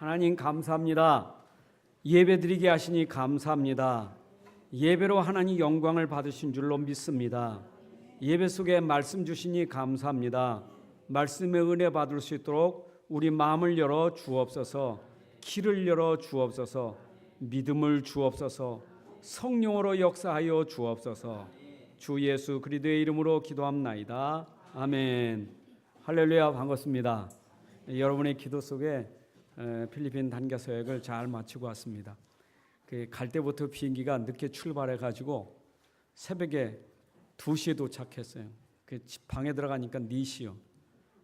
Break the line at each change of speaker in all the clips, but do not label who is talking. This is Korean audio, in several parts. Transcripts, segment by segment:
하나님 감사합니다. 예배드리게 하시니 감사합니다. 예배로 하나님 영광을 받으신 줄로 믿습니다. 예배 속에 말씀 주시니 감사합니다. 말씀의 은혜 받을 수 있도록 우리 마음을 열어 주옵소서. 길을 열어 주옵소서. 믿음을 주옵소서. 성령으로 역사하여 주옵소서. 주 예수 그리스도의 이름으로 기도합나이다. 아멘. 할렐루야. 반갑습니다. 여러분의 기도 속에 필리핀 단기 서역을 잘 마치고 왔습니다. 갈 때부터 비행기가 늦게 출발해가지고 새벽에 2시에 도착했어요. 방에 들어가니까 4시요.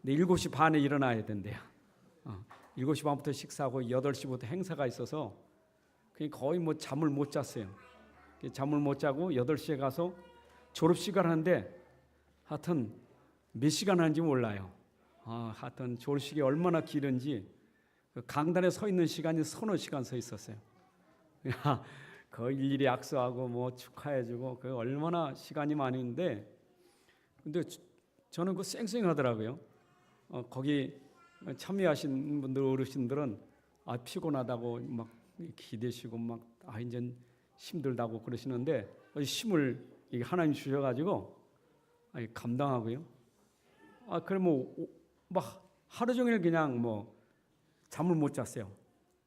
근데 7시 반에 일어나야 된대요. 7시 반부터 식사하고 8시부터 행사가 있어서 거의 잠을 못 잤어요. 잠을 못 자고 8시에 가서 졸업식을 하는데 하여튼 몇 시간 하는지 몰라요. 하여튼 졸업식이 얼마나 길은지 강단에 서 있는 시간이 서너 시간 서 있었어요. 그 일일이 악수하고 축하해주고 그 얼마나 시간이 많은데, 근데 저는 그 쌩쌩하더라고요. 거기 참여하신 분들 어르신들은 피곤하다고 막 기대시고 이제 힘들다고 그러시는데 힘을 하나님 주셔가지고 감당하고요. 그러면 하루 종일 그냥 잠을 못 잤어요.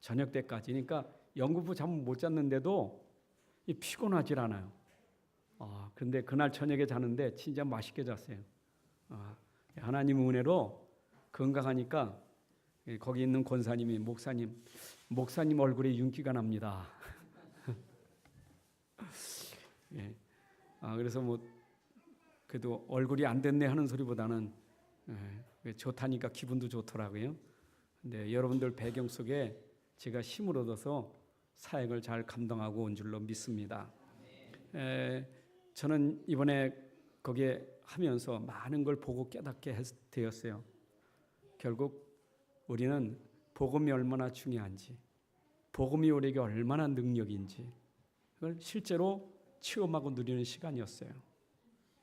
저녁 때까지. 그러니까 연구부 잠을 못 잤는데도 피곤하질 않아요. 그런데 그날 저녁에 자는데 진짜 맛있게 잤어요. 하나님 은혜로 건강하니까 거기 있는 권사님이 목사님 얼굴에 윤기가 납니다. 예. 그래서 그래도 얼굴이 안 됐네 하는 소리보다는 좋다니까 기분도 좋더라고요. 근데 여러분들 배경 속에 제가 힘을 얻어서 사역을 잘 감당하고 온 줄로 믿습니다. 저는 이번에 거기에 하면서 많은 걸 보고 깨닫게 되었어요. 결국 우리는 복음이 얼마나 중요한지, 복음이 우리에게 얼마나 능력인지 그걸 실제로 체험하고 누리는 시간이었어요.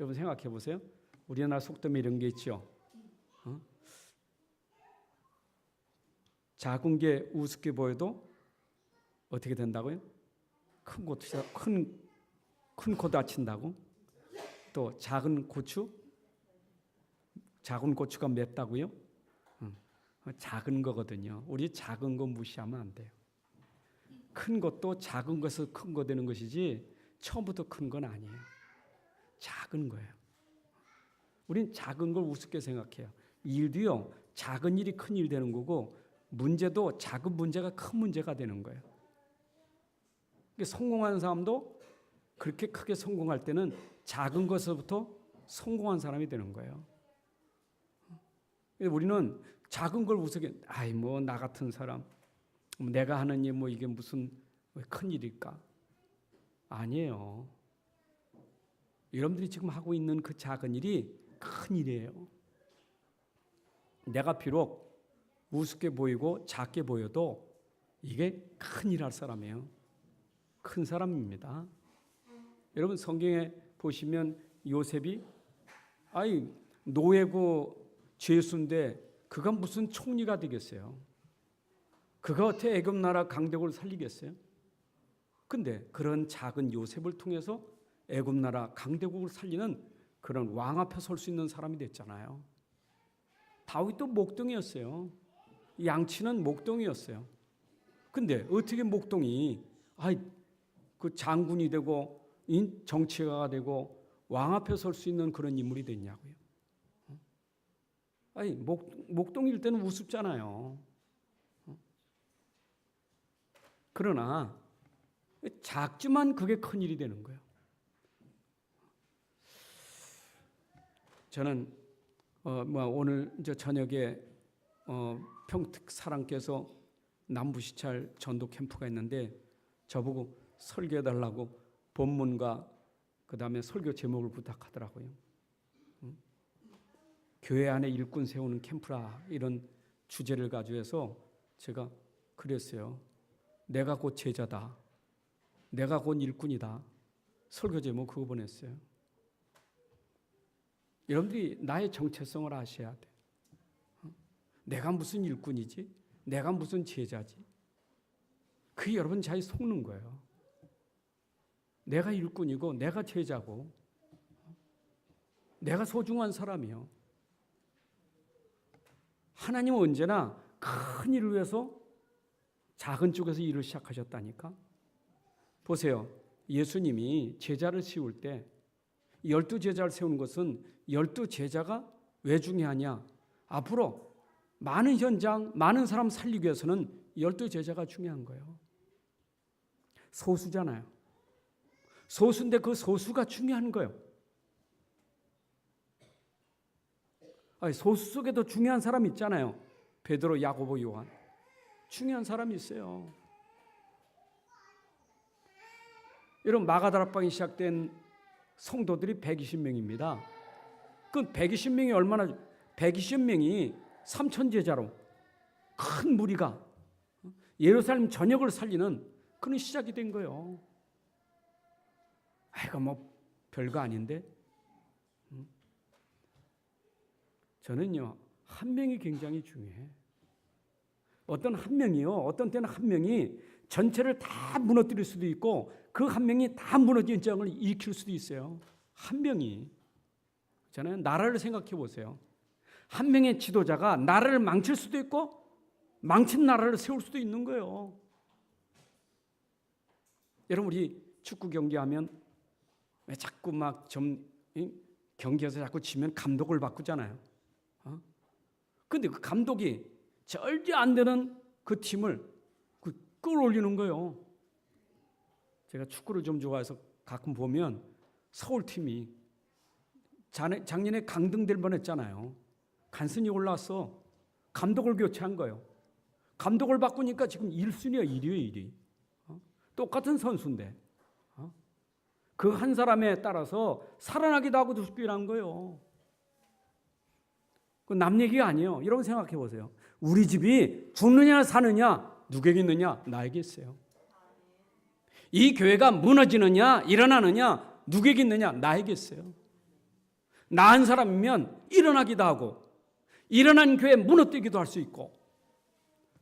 여러분 생각해 보세요. 우리나라 속담에 이런 게 있죠. 작은 게 우습게 보여도 어떻게 된다고요? 큰 코 다친다고? 또 작은 고추가 맵다고요? 작은 거거든요. 우리 작은 거 무시하면 안 돼요. 큰 것도 작은 것에서 큰 거 되는 것이지 처음부터 큰 건 아니에요. 작은 거예요. 우린 작은 걸 우습게 생각해요. 일도요, 작은 일이 큰 일 되는 거고 문제도 작은 문제가 큰 문제가 되는 거예요. 성공한 사람도 그렇게 크게 성공할 때는 작은 것에서부터 성공한 사람이 되는 거예요. 우리는 작은 걸 우습게, 나 같은 사람, 내가 하는 일 이게 무슨 큰 일일까? 아니에요. 여러분들이 지금 하고 있는 그 작은 일이 큰 일이에요. 내가 비록 우습게 보이고 작게 보여도 이게 큰 일 할 사람이에요. 큰 사람입니다. 여러분 성경에 보시면 요셉이 노예고 죄수인데 그가 무슨 총리가 되겠어요? 그가 어떻게 애굽 나라 강대국을 살리겠어요? 근데 그런 작은 요셉을 통해서 애굽 나라 강대국을 살리는 그런 왕 앞에 설 수 있는 사람이 됐잖아요. 다윗도 목동이었어요. 양치는 목동이었어요. 근데 어떻게 목동이 그 장군이 되고 정치가가 되고 왕 앞에 설 수 있는 그런 인물이 됐냐고요. 목동일 때는 우습잖아요. 그러나 작지만 그게 큰 일이 되는 거예요. 저는 오늘 저녁에 평특사랑께서 남부시찰 전도 캠프가 있는데 저보고 설교해달라고 본문과 그 다음에 설교 제목을 부탁하더라고요. 교회 안에 일꾼 세우는 캠프라 이런 주제를 가지고 해서 제가 그랬어요. 내가 곧 제자다. 내가 곧 일꾼이다. 설교 제목 그거 보냈어요. 여러분들이 나의 정체성을 아셔야 돼. 내가 무슨 일꾼이지? 내가 무슨 제자지? 그게 여러분 잘 속는 거예요. 내가 일꾼이고 내가 제자고 내가 소중한 사람이요. 하나님은 언제나 큰 일을 위해서 작은 쪽에서 일을 시작하셨다니까. 보세요. 예수님이 제자를 세울 때 12제자를 세우는 것은 12제자가 왜 중요하냐? 앞으로 많은 현장, 많은 사람 살리기 위해서는 12제자가 중요한 거예요. 소수잖아요. 소수인데 그 소수가 중요한 거예요. 아니, 소수 속에도 중요한 사람 있잖아요. 베드로, 야고보, 요한. 중요한 사람이 있어요. 여러분, 마가다락방이 시작된 성도들이 120명입니다. 그 120명이 얼마나 120명이 3,000제자로 큰 무리가 예루살렘 전역을 살리는 그런 시작이 된 거예요. 이거 뭐 별거 아닌데. 저는요, 한 명이 굉장히 중요해. 어떤 한 명이요, 어떤 때는 한 명이 전체를 다 무너뜨릴 수도 있고 그 한 명이 다 무너진 장을 일으킬 수도 있어요. 한 명이. 저는 나라를 생각해 보세요. 한 명의 지도자가 나라를 망칠 수도 있고 망친 나라를 세울 수도 있는 거예요. 여러분, 우리 축구 경기하면 왜 자꾸 막 경기에서 자꾸 지면 감독을 바꾸잖아요. 근데 그 감독이 절대 안 되는 그 팀을 끌어올리는 거예요. 제가 축구를 좀 좋아해서 가끔 보면 서울팀이 작년에 강등될 뻔했잖아요. 간신히 올라왔어. 감독을 교체한 거예요. 감독을 바꾸니까 지금 1순위야, 1위예요, 1위. 똑같은 선수인데 그 한 사람에 따라서 살아나기도 하고 죽기도 한 거예요. 그 남 얘기가 아니에요. 여러분 생각해 보세요. 우리 집이 죽느냐 사느냐 누구에게 있느냐? 나에게 있어요. 이 교회가 무너지느냐 일어나느냐 누구에게 있느냐? 나에게 있어요. 나 한 사람이면 일어나기도 하고 일어난 교회 무너뜨리기도 할 수 있고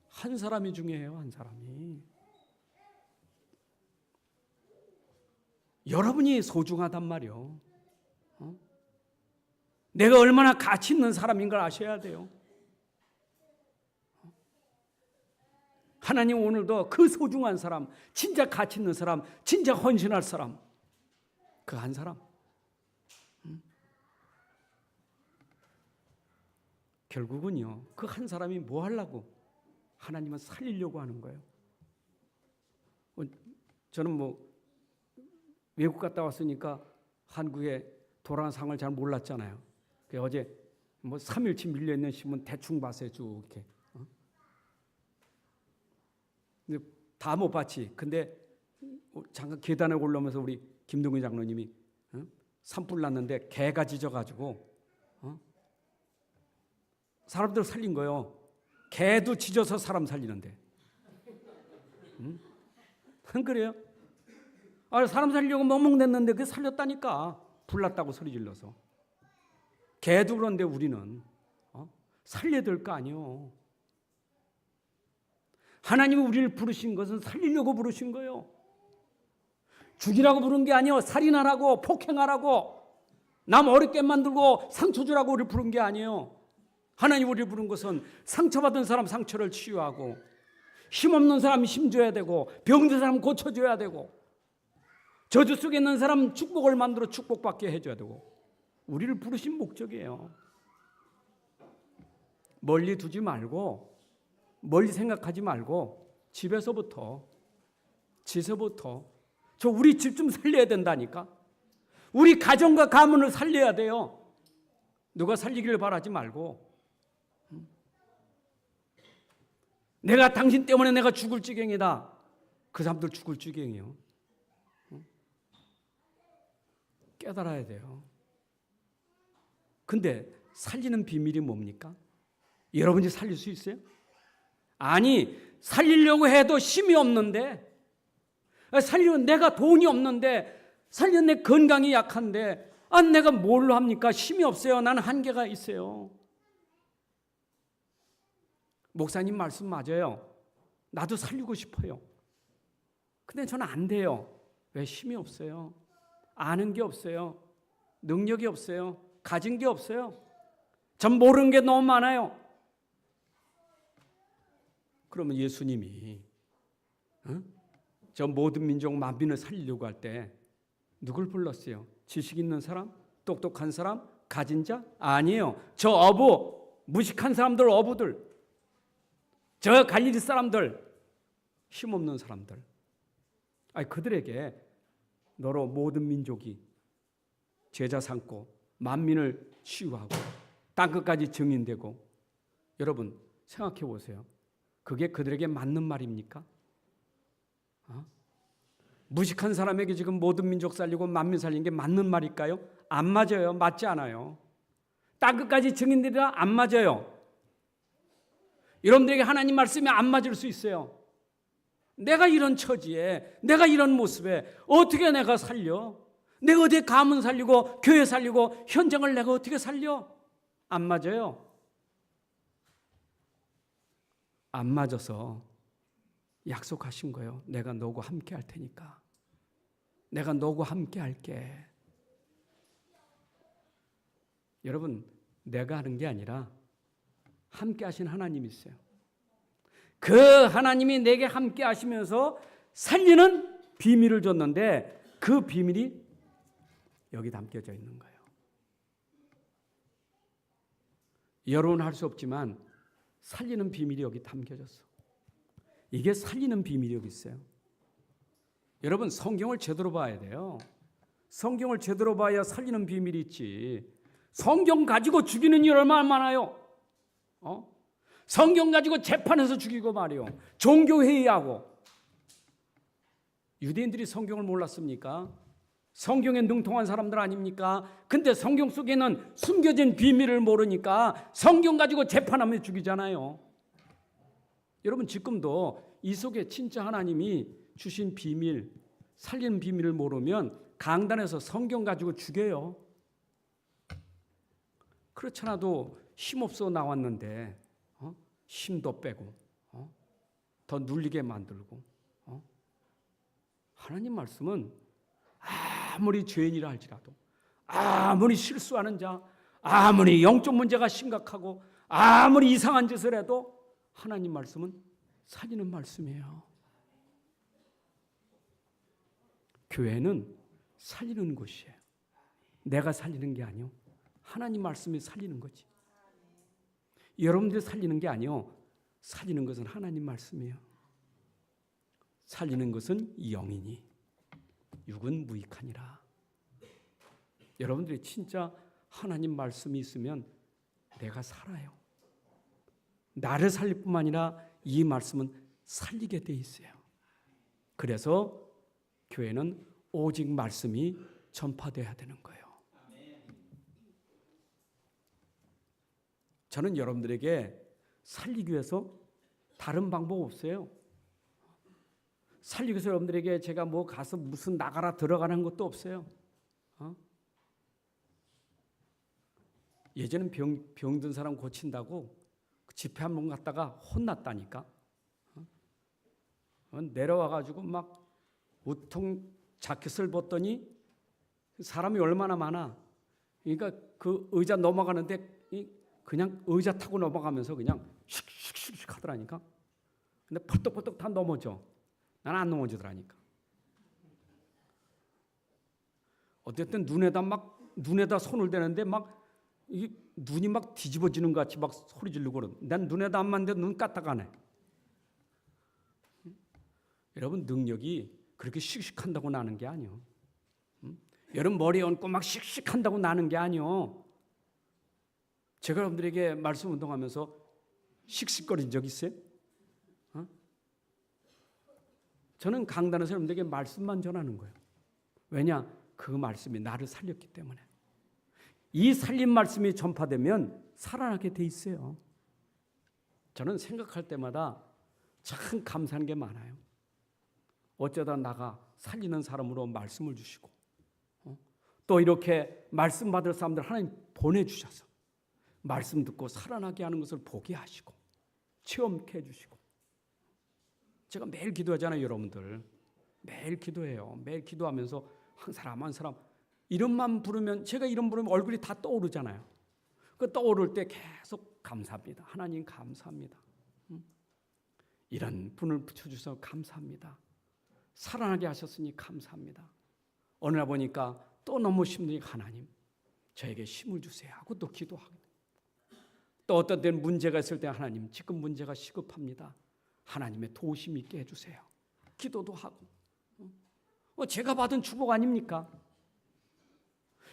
한 사람이 중요해요. 한 사람이. 여러분이 소중하단 말이요. 내가 얼마나 가치 있는 사람인 걸 아셔야 돼요. 하나님 오늘도 그 소중한 사람, 진짜 가치 있는 사람, 진짜 헌신할 사람, 그 한 사람. 결국은요, 그 한 사람이 뭐 하려고? 하나님은 살리려고 하는 거예요. 저는 뭐 외국 갔다 왔으니까 한국의 도란상을 잘 몰랐잖아요. 어제 뭐 3일치 밀려있는 신문 대충 봤어요. 쭉 이렇게. 다 못 봤지. 근데 잠깐 계단에 올라오면서 우리 김동희 장로님이 산불 났는데 개가 짖어가지고 사람들 살린 거예요. 개도 짖어서 사람 살리는데. 안 그래요? 사람 살리려고 멍멍댔는데 그게 살렸다니까. 불났다고 소리 질러서. 개도 그런데 우리는 살려야 될 거 아니에요. 하나님이 우리를 부르신 것은 살리려고 부르신 거예요. 죽이라고 부른 게 아니에요. 살인하라고, 폭행하라고, 남 어렵게 만들고 상처 주라고 우리를 부른 게 아니에요. 하나님 우리를 부른 것은 상처받은 사람 상처를 치유하고 힘없는 사람 힘줘야 되고 병든 사람 고쳐줘야 되고 저주 속에 있는 사람 축복을 만들어 축복받게 해줘야 되고 우리를 부르신 목적이에요. 멀리 두지 말고 멀리 생각하지 말고 집에서부터 저 우리 집 좀 살려야 된다니까. 우리 가정과 가문을 살려야 돼요. 누가 살리기를 바라지 말고 내가 당신 때문에 내가 죽을 지경이다. 그 사람들 죽을 지경이에요. 깨달아야 돼요. 근데 살리는 비밀이 뭡니까? 여러분이 살릴 수 있어요? 아니, 살리려고 해도 힘이 없는데, 살리면 내가 돈이 없는데, 살리면 내 건강이 약한데, 내가 뭘로 합니까? 힘이 없어요. 나는 한계가 있어요. 목사님 말씀 맞아요. 나도 살리고 싶어요. 근데 저는 안 돼요. 왜? 힘이 없어요. 아는 게 없어요. 능력이 없어요. 가진 게 없어요. 전 모르는 게 너무 많아요. 그러면 예수님이 저 모든 민족 만민을 살리려고 할 때 누굴 불렀어요? 지식 있는 사람? 똑똑한 사람? 가진 자? 아니에요. 저 어부, 무식한 사람들, 어부들, 저 갈릴리 사람들, 힘없는 사람들. 아니, 그들에게 너로 모든 민족이 제자 삼고 만민을 치유하고 땅끝까지 증인되고. 여러분 생각해 보세요. 그게 그들에게 맞는 말입니까? 무식한 사람에게 지금 모든 민족 살리고 만민 살리는 게 맞는 말일까요? 안 맞아요. 맞지 않아요. 땅끝까지 증인되리라 안 맞아요. 여러분들에게 하나님 말씀이 안 맞을 수 있어요. 내가 이런 처지에, 내가 이런 모습에 어떻게 내가 살려? 내가 어디 가문 살리고 교회 살리고 현장을 내가 어떻게 살려? 안 맞아요. 안 맞아서 약속하신 거예요. 내가 너하고 함께 할 테니까. 내가 너하고 함께 할게. 여러분, 내가 하는 게 아니라 함께 하신 하나님이 있어요. 그 하나님이 내게 함께 하시면서 살리는 비밀을 줬는데 그 비밀이 여기 담겨져 있는 거예요. 여러분 할 수 없지만 살리는 비밀이 여기 담겨졌어. 이게 살리는 비밀이 여기 있어요. 여러분 성경을 제대로 봐야 돼요. 성경을 제대로 봐야 살리는 비밀이 있지. 성경 가지고 죽이는 일 얼마나 많아요. 성경 가지고 재판에서 죽이고 말이요. 종교회의하고. 유대인들이 성경을 몰랐습니까? 성경에 능통한 사람들 아닙니까? 근데 성경 속에는 숨겨진 비밀을 모르니까 성경 가지고 재판하며 죽이잖아요. 여러분 지금도 이 속에 진짜 하나님이 주신 비밀, 살리는 비밀을 모르면 강단에서 성경 가지고 죽여요. 그렇잖아도 힘없어 나왔는데 힘도 빼고 더 눌리게 만들고. 하나님 말씀은 아무리 죄인이라 할지라도, 아무리 실수하는 자, 아무리 영적 문제가 심각하고 아무리 이상한 짓을 해도 하나님 말씀은 살리는 말씀이에요. 교회는 살리는 곳이에요. 내가 살리는 게 아니요, 하나님 말씀이 살리는 거지. 여러분들이 살리는 게 아니요, 살리는 것은 하나님 말씀이에요. 살리는 것은 영이니 육은 무익하니라. 여러분들이 진짜 하나님 말씀이 있으면 내가 살아요. 나를 살릴 뿐만 아니라 이 말씀은 살리게 돼 있어요. 그래서 교회는 오직 말씀이 전파돼야 되는 거예요. 저는 여러분들에게 살리기 위해서 다른 방법 없어요. 살리기 위해서 여러분들에게 제가 뭐 가서 무슨 나가라 들어가는 것도 없어요. 예전엔 병든 사람 고친다고 집회 한 번 갔다가 혼났다니까. 내려와가지고 막 우통 자켓을 벗더니 사람이 얼마나 많아. 그러니까 그 의자 넘어가는데 그냥 의자 타고 넘어가면서 그냥 슉슉슉 하더라니까. 근데 펄떡펄떡 다 넘어져. 나는 안 넘어지더라니까. 어쨌든 눈에다 손을 대는데 막 이 눈이 막 뒤집어지는 것 같이 막 소리 지르고 그러는. 난 눈에다 안 맞는데 눈 까딱하네. 여러분 능력이 그렇게 씩씩한다고 나는 게 아니요. 여러분 머리에 얹고 막 씩씩한다고 나는 게 아니요. 제가 여러분들에게 말씀 운동하면서 씩씩거린 적 있어요? 저는 강단에서 여러분들에게 말씀만 전하는 거예요. 왜냐? 그 말씀이 나를 살렸기 때문에. 이 살린 말씀이 전파되면 살아나게 돼 있어요. 저는 생각할 때마다 참 감사한 게 많아요. 어쩌다 나가 살리는 사람으로 말씀을 주시고 또 이렇게 말씀 받을 사람들 하나님 보내주셔서 말씀 듣고 살아나게 하는 것을 보게 하시고 체험케 해주시고. 제가 매일 기도하잖아요, 여러분들. 매일 기도해요. 매일 기도하면서 한 사람 한 사람 이름만 부르면, 제가 이름 부르면 얼굴이 다 떠오르잖아요. 그 떠오를 때 계속 감사합니다. 하나님 감사합니다. 이런 분을 붙여주셔서 감사합니다. 살아나게 하셨으니 감사합니다. 어느 날 보니까 또 너무 힘드니까 하나님 저에게 힘을 주세요 하고 또 기도하고, 또 어떤 때는 문제가 있을 때 하나님 지금 문제가 시급합니다. 하나님의 도우심 있게 해주세요. 기도도 하고. 제가 받은 축복 아닙니까?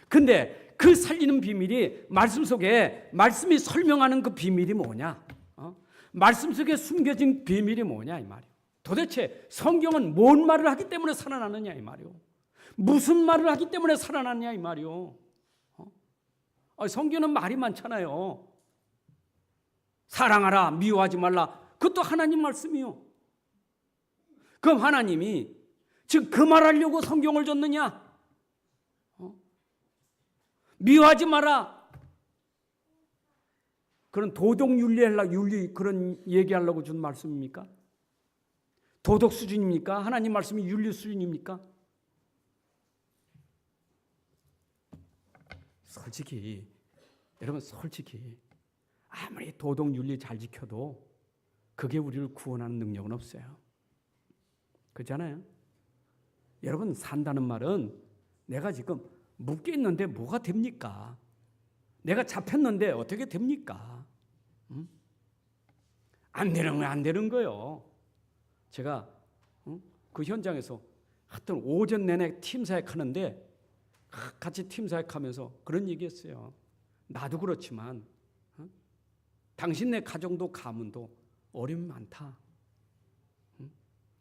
근데 그 살리는 비밀이 말씀 속에, 말씀이 설명하는 그 비밀이 뭐냐? 말씀 속에 숨겨진 비밀이 뭐냐 이 말이에요. 도대체 성경은 뭔 말을 하기 때문에 살아나느냐 이 말이에요. 무슨 말을 하기 때문에 살아나느냐 이 말이에요. 성경은 말이 많잖아요. 사랑하라, 미워하지 말라. 그것도 하나님 말씀이요. 그럼 하나님이 지금 그 말하려고 성경을 줬느냐? 미워하지 마라. 그런 도덕 윤리 그런 얘기하려고 준 말씀입니까? 도덕 수준입니까? 하나님 말씀이 윤리 수준입니까? 솔직히 여러분, 솔직히 아무리 도덕 윤리 잘 지켜도 그게 우리를 구원하는 능력은 없어요. 그렇잖아요? 여러분, 산다는 말은 내가 지금 묶여 있는데 뭐가 됩니까? 내가 잡혔는데 어떻게 됩니까? 안 되는 건 안 되는 거예요. 제가 그 현장에서 하여튼 오전 내내 팀 사역하는데 같이 팀 사역하면서 그런 얘기했어요. 나도 그렇지만 당신네 가정도 가문도 어려움이 많다.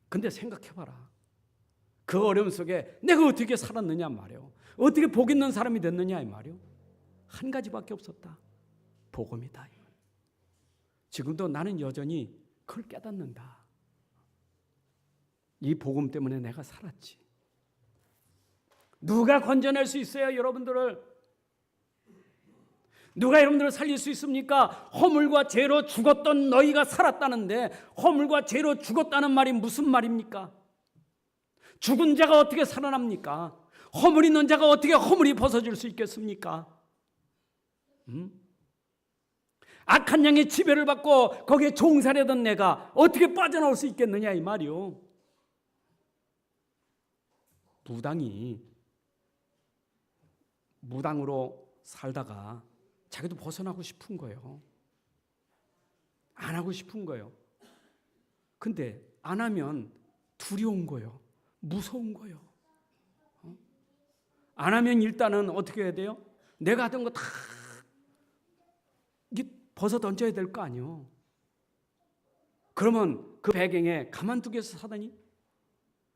근데 생각해봐라. 그 어려움 속에 내가 어떻게 살았느냐 말이에요. 어떻게 복 있는 사람이 됐느냐 이 말이에요. 한 가지밖에 없었다. 복음이다. 지금도 나는 여전히 그걸 깨닫는다. 이 복음 때문에 내가 살았지. 누가 건져낼 수 있어요, 여러분들을? 누가 여러분들을 살릴 수 있습니까? 허물과 죄로 죽었던 너희가 살았다는데, 허물과 죄로 죽었다는 말이 무슨 말입니까? 죽은 자가 어떻게 살아납니까? 허물 있는 자가 어떻게 허물이 벗어질 수 있겠습니까? 악한 양의 지배를 받고 거기에 종살이던 내가 어떻게 빠져나올 수 있겠느냐 이 말이요. 무당으로 살다가 자기도 벗어나고 싶은 거예요. 안 하고 싶은 거예요. 근데 안 하면 두려운 거예요. 무서운 거예요. 안 하면 일단은 어떻게 해야 돼요? 내가 하던 거 다 벗어 던져야 될 거 아니에요. 그러면 그 배경에 가만두게 해서 사다니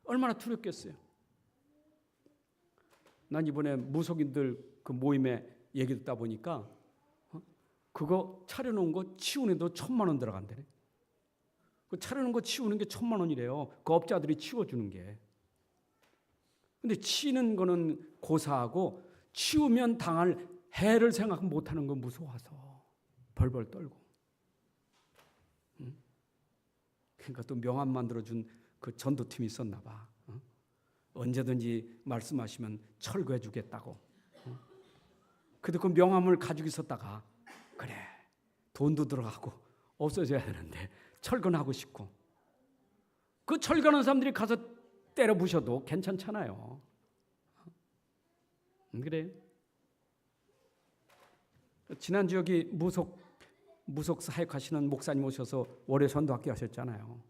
얼마나 두렵겠어요. 난 이번에 무속인들 그 모임에 얘기 듣다 보니까 그거 차려놓은 거 치우는데도 1,000만 원 들어간대네. 그 차려놓은 거 치우는 게 1,000만 원이래요. 그 업자들이 치워주는 게. 근데 치는 거는 고사하고 치우면 당할 해를 생각 못하는 건 무서워서 벌벌 떨고. 그러니까 또 명함 만들어준 그 전도팀이 있었나 봐. 언제든지 말씀하시면 철거해 주겠다고. 근데 그 명함을 가지고 있었다가 그래 돈도 들어가고 없어져야 되는데 철거는 하고 싶고, 그 철거하는 사람들이 가서 때려 부셔도 괜찮잖아요. 그래요? 지난주 여기 무속 사역하시는 목사님 오셔서 월요 전도학교 하셨잖아요.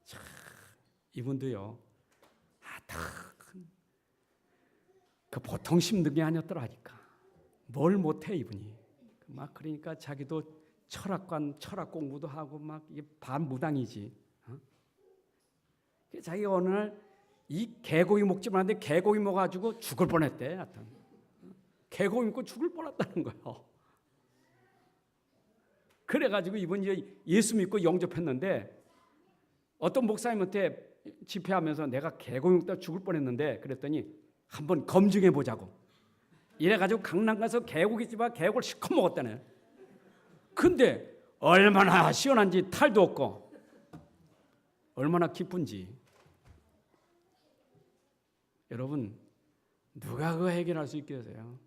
참 이분도요. 그 보통 힘든 게 아니었더라니까. 뭘 못해 이분이. 막 그러니까 자기도 철학 공부도 하고 막 이게 반무당이지. 자기가 어느 날 이 개고기 먹지 말았는데 개고기 먹어가지고 죽을 뻔했대. 하여튼 개고기 먹고 죽을 뻔했다는 거예요. 그래가지고 이분이 예수 믿고 영접했는데 어떤 목사님한테 집회하면서 내가 개고기 먹다 죽을 뻔했는데 그랬더니 한번 검증해 보자고. 이래가지고 강남 가서 개고기집에 개고기를 실컷 먹었다네. 근데 얼마나 시원한지 탈도 없고 얼마나 기쁜지. 여러분 누가 그거 해결할 수 있겠어요?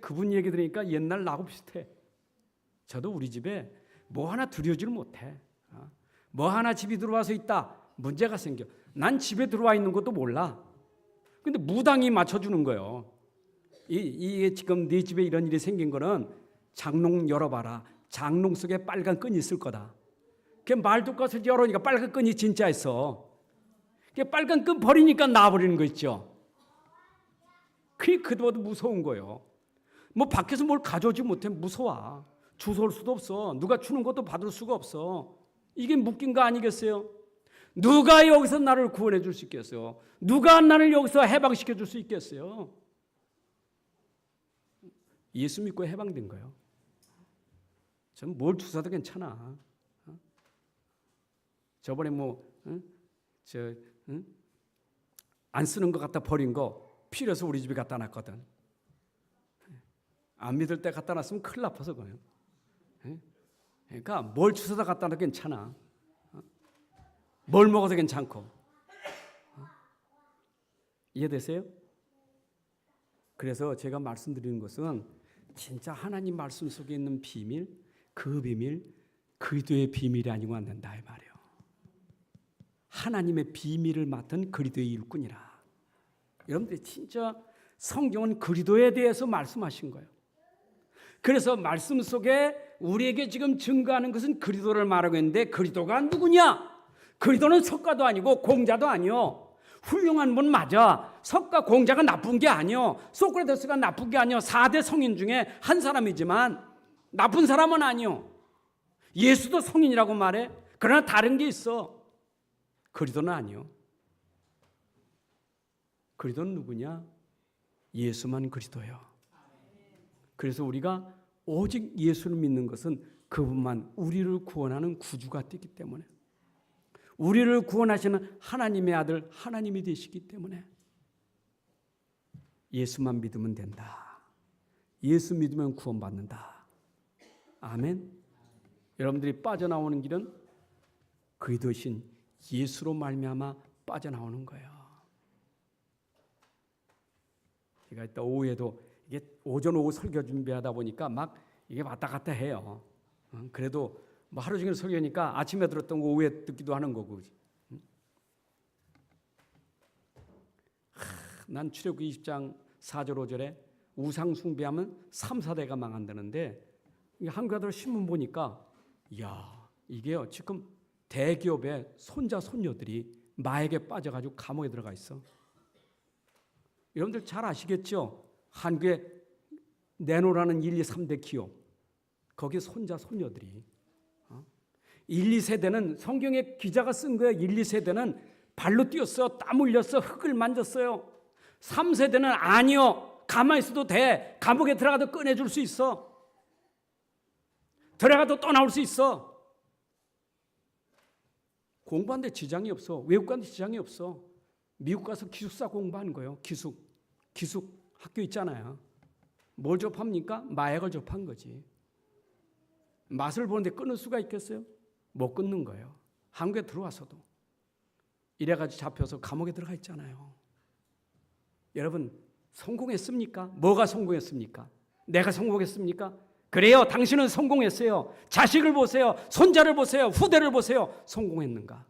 그분 얘기 들으니까 옛날 나하고 비슷해. 저도 우리 집에 뭐 하나 들여오지를 못해. 뭐 하나 집이 들어와서 있다 문제가 생겨. 난 집에 들어와 있는 것도 몰라. 근데 무당이 맞춰주는 거예요. 이게 지금 네 집에 이런 일이 생긴 거는 장롱 열어봐라. 장롱 속에 빨간 끈이 있을 거다. 그 말도 것을 열으니까 빨간 끈이 진짜 있어. 그 빨간 끈 버리니까 나와버리는 거 있죠. 그게 그보다 무서운 거예요. 뭐 밖에서 뭘 가져오지 못해 무서워. 주워올 수도 없어. 누가 주는 것도 받을 수가 없어. 이게 묶인 거 아니겠어요? 누가 여기서 나를 구원해 줄 수 있겠어요? 누가 나를 여기서 해방시켜 줄 수 있겠어요? 예수 믿고 해방된 거예요. 전 뭘 주사도 괜찮아. 저번에 안 쓰는 거 갖다 버린 거 필요해서 우리 집에 갖다 놨거든. 안 믿을 때 갖다 놨으면 큰일 나빠서 그래요. 그러니까 뭘 주워다 갖다 놔도 괜찮아. 뭘 먹어도 괜찮고. 이해되세요? 그래서 제가 말씀드리는 것은 진짜 하나님 말씀 속에 있는 비밀, 그 비밀, 그리스도의 비밀이 아니고 안 된다 이 말이에요. 하나님의 비밀을 맡은 그리스도의 일꾼이라. 여러분들이 진짜 성경은 그리스도에 대해서 말씀하신 거예요. 그래서 말씀 속에 우리에게 지금 증거하는 것은 그리스도를 말하고 있는데 그리스도가 누구냐? 그리스도는 석가도 아니고 공자도 아니요. 훌륭한 분 맞아. 석가 공자가 나쁜 게 아니요. 소크라테스가 나쁜 게 아니요. 4대 성인 중에 한 사람이지만 나쁜 사람은 아니요. 예수도 성인이라고 말해. 그러나 다른 게 있어. 그리스도는 아니요. 그리스도는 누구냐? 예수만 그리스도예요. 그래서 우리가 오직 예수를 믿는 것은 그분만 우리를 구원하는 구주가 되기 때문에, 우리를 구원하시는 하나님의 아들 하나님이 되시기 때문에 예수만 믿으면 된다. 예수 믿으면 구원받는다. 아멘. 여러분들이 빠져나오는 길은 그리스도신 예수로 말미암아 빠져나오는 거예요. 제가 이따 오후에도 이게 오전 오후 설교 준비하다 보니까 막 이게 왔다 갔다 해요. 그래도 뭐 하루 종일 설교니까 아침에 들었던 거 오후에 듣기도 하는 거고. 난 출애굽기 20장 4절 5절에 우상 숭배하면 3, 4대가 망한다는데 한겨들 신문 보니까 이야 이게요 지금 대기업의 손자 손녀들이 마약에 빠져가지고 감옥에 들어가 있어. 여러분들 잘 아시겠죠? 한국에 내노라는 1, 2, 3대 기업 거기 손자 손녀들이 1, 2세대는 성경에 기자가 쓴 거예요. 1, 2세대는 발로 뛰었어. 땀 흘렸어. 흙을 만졌어요. 3세대는 아니요. 가만히 있어도 돼. 감옥에 들어가도 꺼내줄 수 있어. 들어가도 또 나올 수 있어. 공부하는데 지장이 없어. 외국 가는데 지장이 없어. 미국 가서 기숙사 공부하는 거예요. 기숙 학교 있잖아요. 뭘 접합니까? 마약을 접한 거지. 맛을 보는데 끊을 수가 있겠어요? 못 끊는 거예요. 한국에 들어와서도. 이래가지고 잡혀서 감옥에 들어가 있잖아요. 여러분 성공했습니까? 뭐가 성공했습니까? 내가 성공했습니까? 그래요. 당신은 성공했어요. 자식을 보세요. 손자를 보세요. 후대를 보세요. 성공했는가?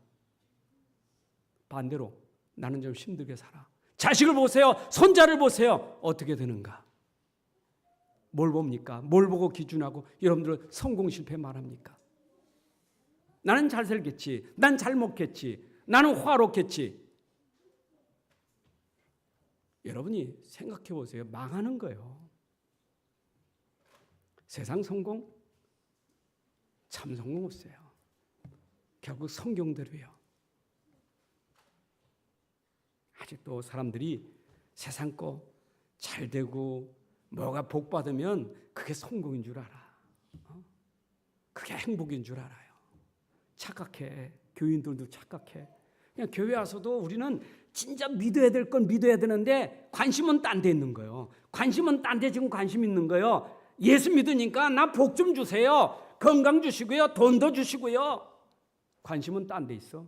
반대로 나는 좀 힘들게 살아. 자식을 보세요. 손자를 보세요. 어떻게 되는가? 뭘 봅니까? 뭘 보고 기준하고 여러분들 성공 실패 말합니까? 나는 잘 살겠지. 난 잘 먹겠지. 나는 화롭겠지. 여러분이 생각해 보세요. 망하는 거예요. 세상 성공 참 성공 없어요. 결국 성경대로예요. 아직도 사람들이 세상 거 잘 되고 뭐가 복 받으면 그게 성공인 줄 알아. 그게 행복인 줄 알아요. 착각해. 교인들도 착각해. 그냥 교회 와서도 우리는 진짜 믿어야 될 건 믿어야 되는데 관심은 딴 데 있는 거예요. 관심은 딴 데 지금 관심 있는 거예요. 예수 믿으니까 나 복 좀 주세요. 건강 주시고요. 돈도 주시고요. 관심은 딴 데 있어.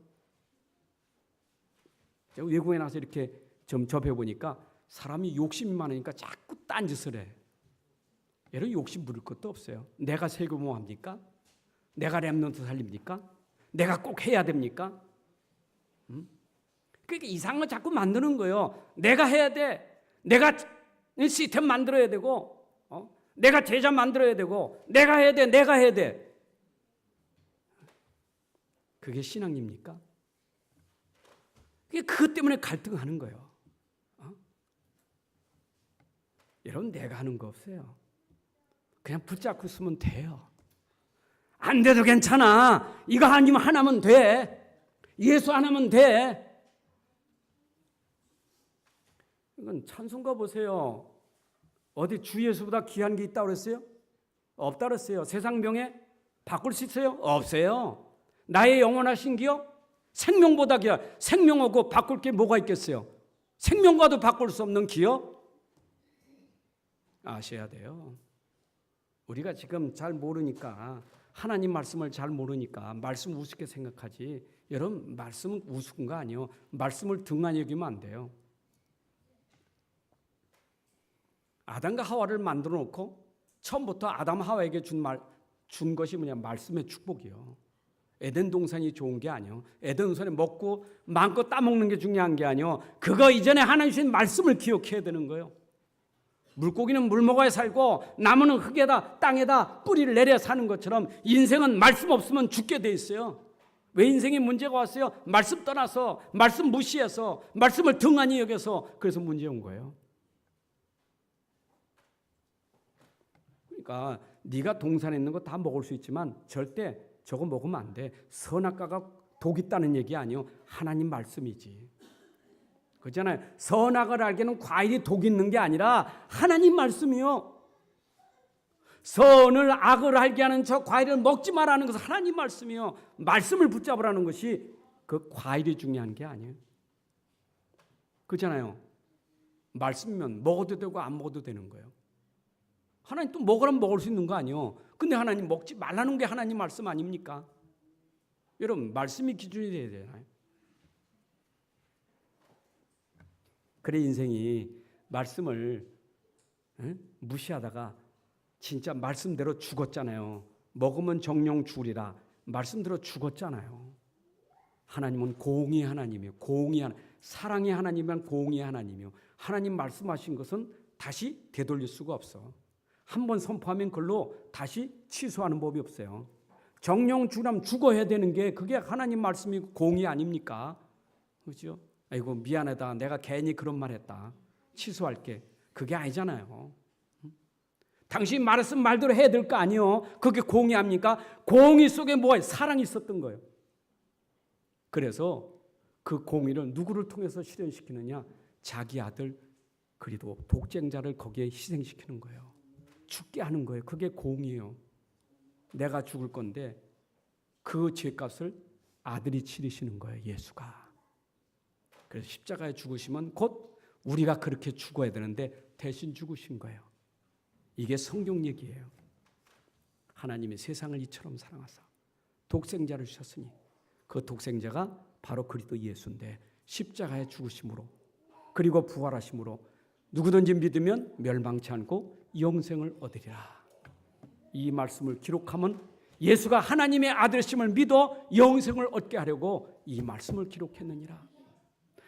제가 외국에 나서 이렇게 좀 접해보니까 사람이 욕심이 많으니까 자꾸 딴짓을 해. 이런 욕심 부릴 것도 없어요. 내가 세금을 합니까? 내가 렘넌트 살립니까? 내가 꼭 해야 됩니까? 그러니까 이상한 거 자꾸 만드는 거예요. 내가 해야 돼. 내가 시스템 만들어야 되고, 내가 제자 만들어야 되고, 내가 해야 돼. 내가 해야 돼. 그게 신앙입니까? 그것 때문에 갈등하는 거예요. 여러분, 내가 하는 거 없어요. 그냥 붙잡고 있으면 돼요. 안 돼도 괜찮아. 이거 아니면 하나면 돼. 예수 하나면 돼. 이건 찬송가 보세요. 어디 주 예수보다 귀한 게 있다고 그랬어요? 없다고 그랬어요. 세상 명예 바꿀 수 있어요? 없어요. 나의 영원하신 기요? 생명보다 귀한, 생명하고 바꿀 게 뭐가 있겠어요? 생명과도 바꿀 수 없는 기요? 아셔야 돼요. 우리가 지금 잘 모르니까, 하나님 말씀을 잘 모르니까 말씀 우습게 생각하지. 여러분, 말씀은 우스운 거 아니에요. 말씀을 등한히 여기면 안 돼요. 아담과 하와를 만들어 놓고 처음부터 아담 하와에게 준 것이 뭐냐? 말씀의 축복이요. 에덴 동산이 좋은 게 아니요. 에덴 동산에 먹고 마음껏 따먹는 게 중요한 게 아니요. 그거 이전에 하나님 주신 말씀을 기억해야 되는 거예요. 물고기는 물 먹어야 살고 나무는 흙에다 땅에다 뿌리를 내려 사는 것처럼 인생은 말씀 없으면 죽게 돼 있어요. 왜 인생에 문제가 왔어요? 말씀 떠나서, 말씀 무시해서, 말씀을 등한히 여겨서, 그래서 문제 온 거예요. 그러니까 네가 동산에 있는 거 다 먹을 수 있지만 절대 저거 먹으면 안 돼. 선악과가 독 있다는 얘기 아니요. 하나님 말씀이지. 그렇잖아요. 선악을 알기는 과일이 독 있는 게 아니라 하나님 말씀이요. 선을 악을 알게 하는 저 과일을 먹지 말라는 것은 하나님 말씀이요. 말씀을 붙잡으라는 것이 그 과일이 중요한 게 아니에요. 그렇잖아요. 말씀이면 먹어도 되고 안 먹어도 되는 거예요. 하나님 또 먹으라면 먹을 수 있는 거 아니에요. 근데 하나님 먹지 말라는 게 하나님 말씀 아닙니까? 여러분, 말씀이 기준이 돼야 되나요? 그래 인생이 말씀을 무시하다가 진짜 말씀대로 죽었잖아요. 먹으면 정령 죽으리라. 말씀대로 죽었잖아요. 하나님은 공의 하나님이요. 사랑의 하나님이란 공의 하나님이요. 하나님 말씀하신 것은 다시 되돌릴 수가 없어. 한번 선포하면 그걸로 다시 취소하는 법이 없어요. 정령 죽으면 죽어야 되는 게 그게 하나님 말씀이 공의 아닙니까? 그렇죠? 아이고 미안하다. 내가 괜히 그런 말 했다. 취소할게. 그게 아니잖아요. 당신 말했으면 말대로 해야 될 거 아니에요. 그게 공의 아닙니까? 공의 속에 뭐가 사랑이 있었던 거예요. 그래서 그 공의를 누구를 통해서 실현시키느냐? 자기 아들 그리도 독생자를 거기에 희생시키는 거예요. 죽게 하는 거예요. 그게 공이에요. 내가 죽을 건데 그 죄값을 아들이 치르시는 거예요. 예수가. 그래서 십자가에 죽으시면 곧 우리가 그렇게 죽어야 되는데 대신 죽으신 거예요. 이게 성경 얘기예요. 하나님이 세상을 이처럼 사랑하사 독생자를 주셨으니 그 독생자가 바로 그리스도 예수인데 십자가에 죽으심으로 그리고 부활하심으로 누구든지 믿으면 멸망치 않고 영생을 얻으리라. 이 말씀을 기록하면 예수가 하나님의 아들심을 믿어 영생을 얻게 하려고 이 말씀을 기록했느니라.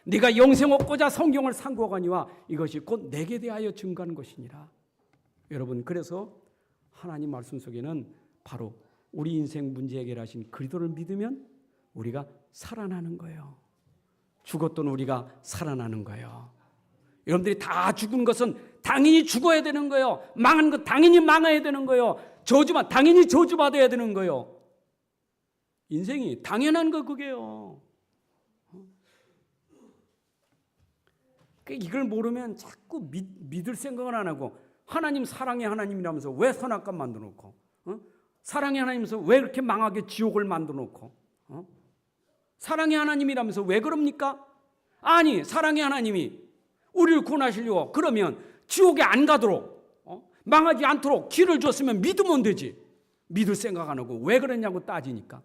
네가 영생 얻고자 성경을 상고하거니와 이것이 곧 내게 대하여 증거한 것이니라. 여러분, 그래서 하나님 말씀 속에는 바로 우리 인생 문제 해결하신 그리스도를 믿으면 우리가 살아나는 거예요. 죽었던 우리가 살아나는 거예요. 여러분들이 다 죽은 것은 당연히 죽어야 되는 거예요. 망한 것 당연히 망해야 되는 거예요. 저주만 당연히 저주받아야 되는 거예요. 인생이 당연한 거 그게요. 이걸 모르면 자꾸 믿을 생각을 안 하고 하나님 사랑의 하나님이라면서 왜 선악과 만들어 놓고 사랑의 하나님이면서 왜 이렇게 망하게 지옥을 만들어 놓고 사랑의 하나님이라면서 왜 그럽니까? 아니 사랑의 하나님이 우리를 구원하시려고 그러면 지옥에 안 가도록 망하지 않도록 길을 줬으면 믿으면 되지. 믿을 생각 안 하고 왜 그랬냐고 따지니까.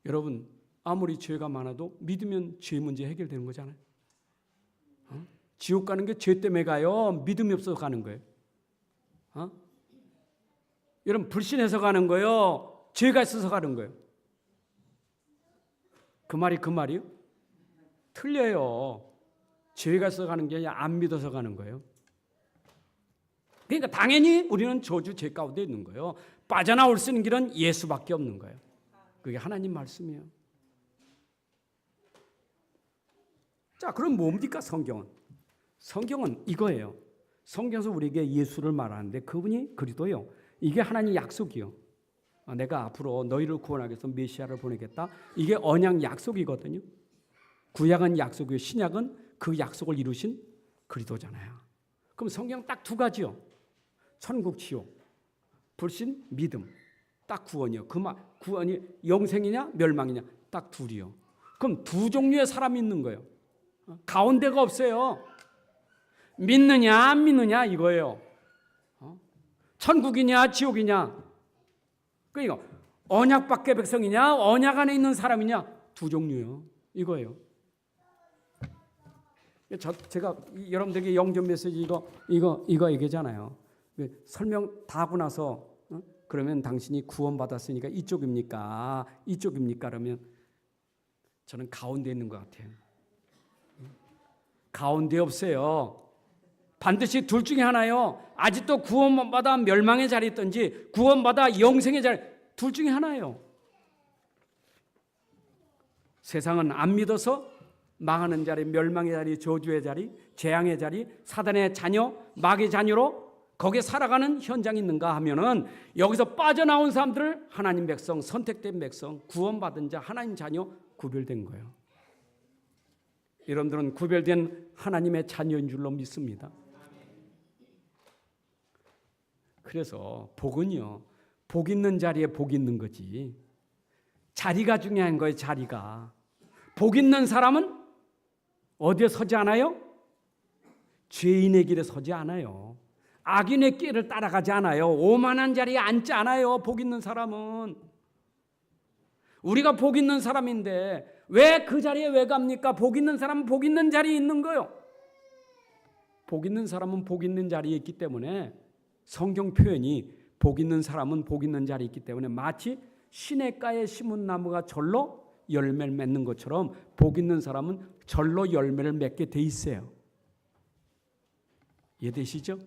여러분, 아무리 죄가 많아도 믿으면 죄 문제 해결되는 거잖아요. 지옥 가는 게 죄 때문에 가요? 믿음이 없어서 가는 거예요? 여러분, 불신해서 가는 거예요? 죄가 있어서 가는 거예요? 그 말이요? 틀려요. 죄가 있어서 가는 게 아니라 안 믿어서 가는 거예요. 그러니까 당연히 우리는 저주 죄 가운데 있는 거예요. 빠져나올 수 있는 길은 예수밖에 없는 거예요. 그게 하나님 말씀이에요. 자, 그럼 뭡니까 성경은? 성경은 이거예요. 성경에서 우리에게 예수를 말하는데 그분이 그리스도요. 이게 하나님 약속이요. 내가 앞으로 너희를 구원하기 위해서 메시아를 보내겠다. 이게 언약 약속이거든요. 구약은 약속이고 신약은 그 약속을 이루신 그리스도잖아요. 그럼 성경 딱 두 가지요. 천국 지옥, 불신 믿음, 딱 구원이요. 그 말 구원이 영생이냐 멸망이냐 딱 둘이요. 그럼 두 종류의 사람이 있는 거예요. 가운데가 없어요. 믿느냐 안 믿느냐 이거예요. 천국이냐 지옥이냐. 그러니까 언약 밖의 백성이냐 언약 안에 있는 사람이냐 두 종류요. 이거예요. 제가 여러분들에게 영전 메시지 이거 얘기잖아요. 설명 다 하고 나서 그러면 당신이 구원받았으니까 이쪽입니까? 이쪽입니까? 그러면 저는 가운데 있는 것 같아요. 가운데 없어요. 반드시 둘 중에 하나요. 아직도 구원받아 멸망의 자리에 있든지 구원받아 영생의 자리, 둘 중에 하나예요. 세상은 안 믿어서 망하는 자리, 멸망의 자리, 저주의 자리, 재앙의 자리, 사단의 자녀, 마귀의 자녀로 거기에 살아가는 현장이 있는가 하면은 여기서 빠져나온 사람들을 하나님 백성, 선택된 백성, 구원받은 자, 하나님 자녀 구별된 거예요. 여러분들은 구별된 하나님의 자녀인 줄로 믿습니다. 그래서 복은요, 복 있는 자리에 복 있는 거지. 자리가 중요한 거예요. 자리가. 복 있는 사람은 어디에 서지 않아요? 죄인의 길에 서지 않아요. 악인의 길을 따라가지 않아요. 오만한 자리에 앉지 않아요. 복 있는 사람은. 우리가 복 있는 사람인데 왜 그 자리에 왜 갑니까? 복 있는 사람은 복 있는 자리에 있는 거예요. 복 있는 사람은 복 있는 자리에 있기 때문에 성경 표현이 복 있는 사람은 복 있는 자리에 있기 때문에 마치 시냇가에 심은 나무가 절로 열매를 맺는 것처럼 복 있는 사람은 절로 열매를 맺게 돼 있어요. 이해되시죠?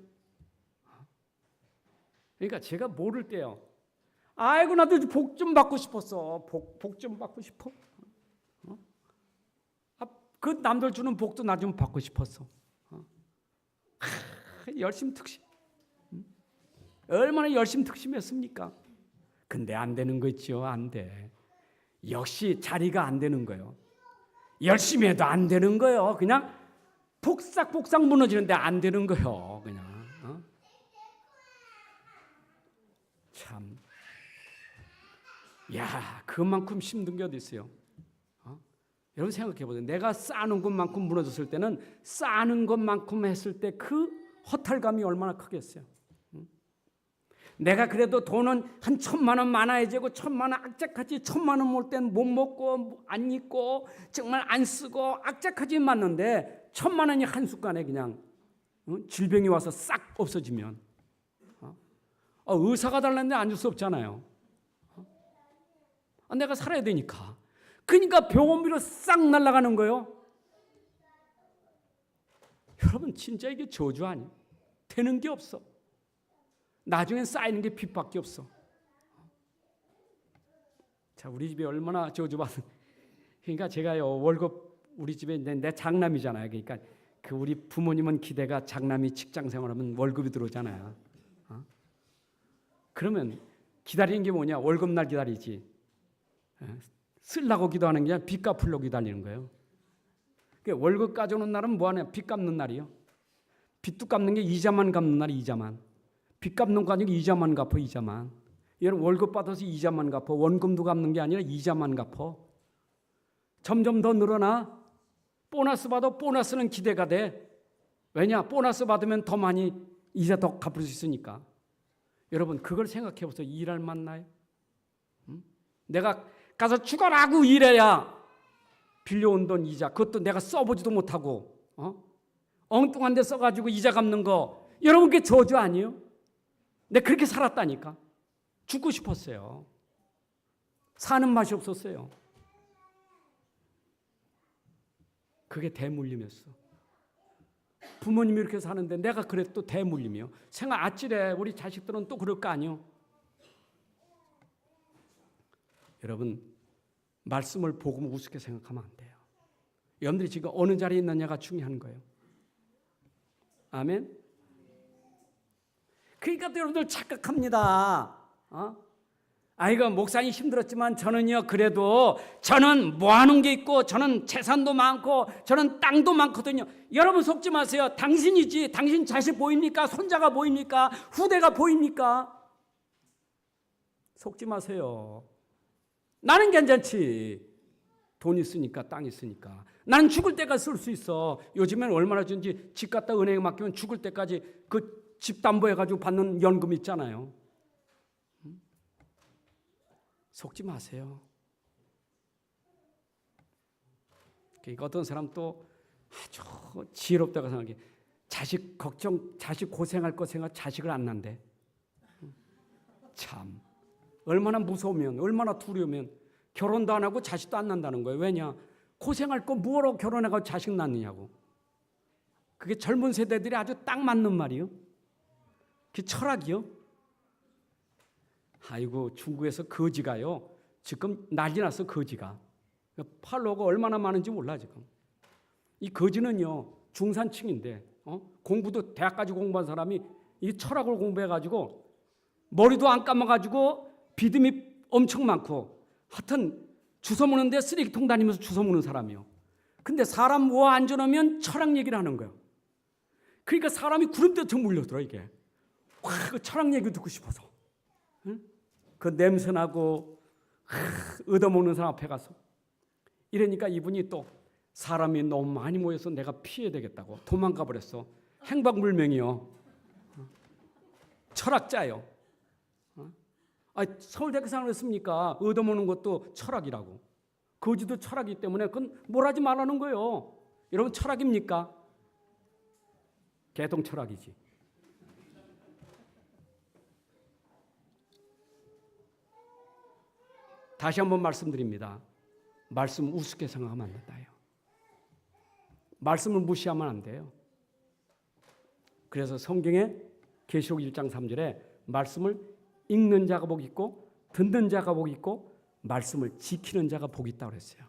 그러니까 제가 모를 때요. 아이고 나도 복 좀 받고 싶었어. 복 좀 받고 싶어. 그 남들 주는 복도 나 좀 받고 싶었어. 열심 특심. 얼마나 열심 특심했습니까? 근데 안 되는 거 있죠. 안 돼. 역시 자리가 안 되는 거예요. 열심히 해도 안 되는 거예요. 그냥 복싹복싹 무너지는데 안 되는 거예요. 그냥. 참. 야, 그만큼 힘든 게 어디 있어요? 여러분 생각해 보세요. 내가 쌓는 것만큼 무너졌을 때는 쌓는 것만큼 했을 때 그 허탈감이 얼마나 크겠어요. 내가 그래도 돈은 한 1,000만 원 많아야 되고 1,000만 원 악착같이 1,000만 원 몰 때는 못 먹고 안 입고 정말 안 쓰고 악착같이 맞는데 1,000만 원이 한순간에 그냥 질병이 와서 싹 없어지면 의사가 달라는데 안 줄 수 없잖아요. 내가 살아야 되니까. 그러니까 병원비로 싹 날아가는 거예요. 여러분 진짜 이게 저주 아니에요? 되는 게 없어. 나중엔 쌓이는 게 빚밖에 없어. 자, 우리 집에 얼마나 저주받은. 그러니까 제가요 월급 우리 집에 내 장남이잖아요. 그러니까 그 우리 부모님은 기대가 장남이 직장 생활하면 월급이 들어오잖아요. 그러면 기다리는 게 뭐냐? 월급날 기다리지. 쓰려고 기도하는 게 아니라 빚 갚으려고 기다리는 거예요. 그러니까 월급 가져오는 날은 뭐 하냐? 빚 갚는 날이요. 빚도 갚는 게 이자만 갚는 날이 이자만. 빚 갚는 거 아니고 이자만 갚어. 이자만. 얘는 월급 받아서 이자만 갚어. 원금도 갚는 게 아니라 이자만 갚어. 점점 더 늘어나. 보너스 받아. 보너스는 기대가 돼. 왜냐? 보너스 받으면 더 많이 이자 더 갚을 수 있으니까. 여러분 그걸 생각해 보세요. 일할 만나요? 내가 가서 죽어라고 일해야 빌려온 돈 이자, 그것도 내가 써보지도 못하고 엉뚱한 데 써가지고 이자 갚는 거, 여러분 그게 저주 아니에요? 내가 그렇게 살았다니까. 죽고 싶었어요. 사는 맛이 없었어요. 그게 대물림이었어. 부모님이 이렇게 사는데 내가 그래도 대물림이요. 생각 아찔해. 우리 자식들은 또 그럴 거 아니요. 여러분 말씀을 복음 우습게 생각하면 안 돼요. 여러분들이 지금 어느 자리에 있느냐가 중요한 거예요. 아멘. 그러니까 또 여러분들 착각합니다. 아이고 목사님 힘들었지만 저는요 그래도 저는 뭐 하는 게 있고 저는 재산도 많고 저는 땅도 많거든요. 여러분 속지 마세요. 당신이지. 당신 자식 보입니까? 손자가 보입니까? 후대가 보입니까? 속지 마세요. 나는 괜찮지. 돈 있으니까, 땅 있으니까. 나는 죽을 때까지 쓸 수 있어. 요즘엔 얼마나 준지 집 갖다 은행에 맡기면 죽을 때까지 그 집 담보해가지고 받는 연금 있잖아요. 속지 마세요. 그러니까 어떤 사람 또 아주 지혜롭다고 생각해. 자식 걱정, 자식 고생할 거 생각 자식을 안 낳는데. 참 얼마나 무서우면, 얼마나 두려우면 결혼도 안 하고 자식도 안 낳는다는 거예요. 왜냐? 고생할 거 뭐하러 결혼해가지고 자식 낳느냐고. 그게 젊은 세대들이 아주 딱 맞는 말이요. 그게 철학이요. 아이고 중국에서 거지가요. 지금 난리 났어. 거지가. 팔로워가 얼마나 많은지 몰라 지금. 이 거지는요 중산층인데 공부도 대학까지 공부한 사람이 이 철학을 공부해가지고 머리도 안 감아가지고 비듬이 엄청 많고 하여튼 주워 먹는데 쓰레기통 다니면서 주워 먹는 사람이요. 근데 사람 모아 앉아놓으면 철학 얘기를 하는 거예요. 그러니까 사람이 구름대처럼 물려들어 이게. 와, 그 철학 얘기 듣고 싶어서. 응? 그 냄새나고 얻어먹는 사람 앞에 가서. 이러니까 이분이 또 사람이 너무 많이 모여서 내가 피해야 되겠다고 도망가 버렸어. 행방불명이요. 철학자요. 서울대학교 생활을 했습니까? 얻어먹는 것도 철학이라고. 거지도 철학이기 때문에 그건 뭘 하지 말라는 거예요. 여러분 철학입니까? 개동 철학이지. 다시 한번 말씀드립니다. 말씀 우습게 생각하면 안 된다요. 말씀을 무시하면 안 돼요. 그래서 성경에 계시록 1장 3절에 말씀을 읽는 자가 복이 있고 듣는 자가 복이 있고 말씀을 지키는 자가 복이 있다고 그랬어요.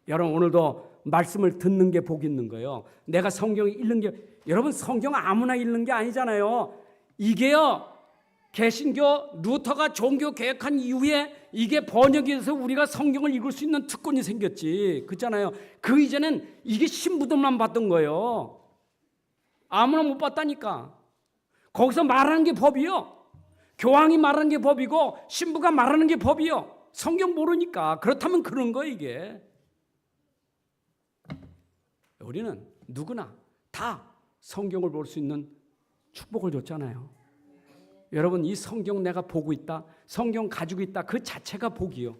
여러분 오늘도 말씀을 듣는 게 복이 있는 거예요. 내가 성경을 읽는 게, 여러분 성경 아무나 읽는 게 아니잖아요. 이게요 개신교 루터가 종교 개혁한 이후에 이게 번역이 돼서 우리가 성경을 읽을 수 있는 특권이 생겼지. 그렇잖아요. 그 이전엔 이게 신부들만 봤던 거예요. 아무나 못 봤다니까. 거기서 말하는 게 법이요. 교황이 말하는 게 법이고 신부가 말하는 게 법이요. 성경 모르니까. 그렇다면 그런 거 이게. 우리는 누구나 다 성경을 볼 수 있는 축복을 줬잖아요. 여러분 이 성경 내가 보고 있다, 성경 가지고 있다, 그 자체가 복이요.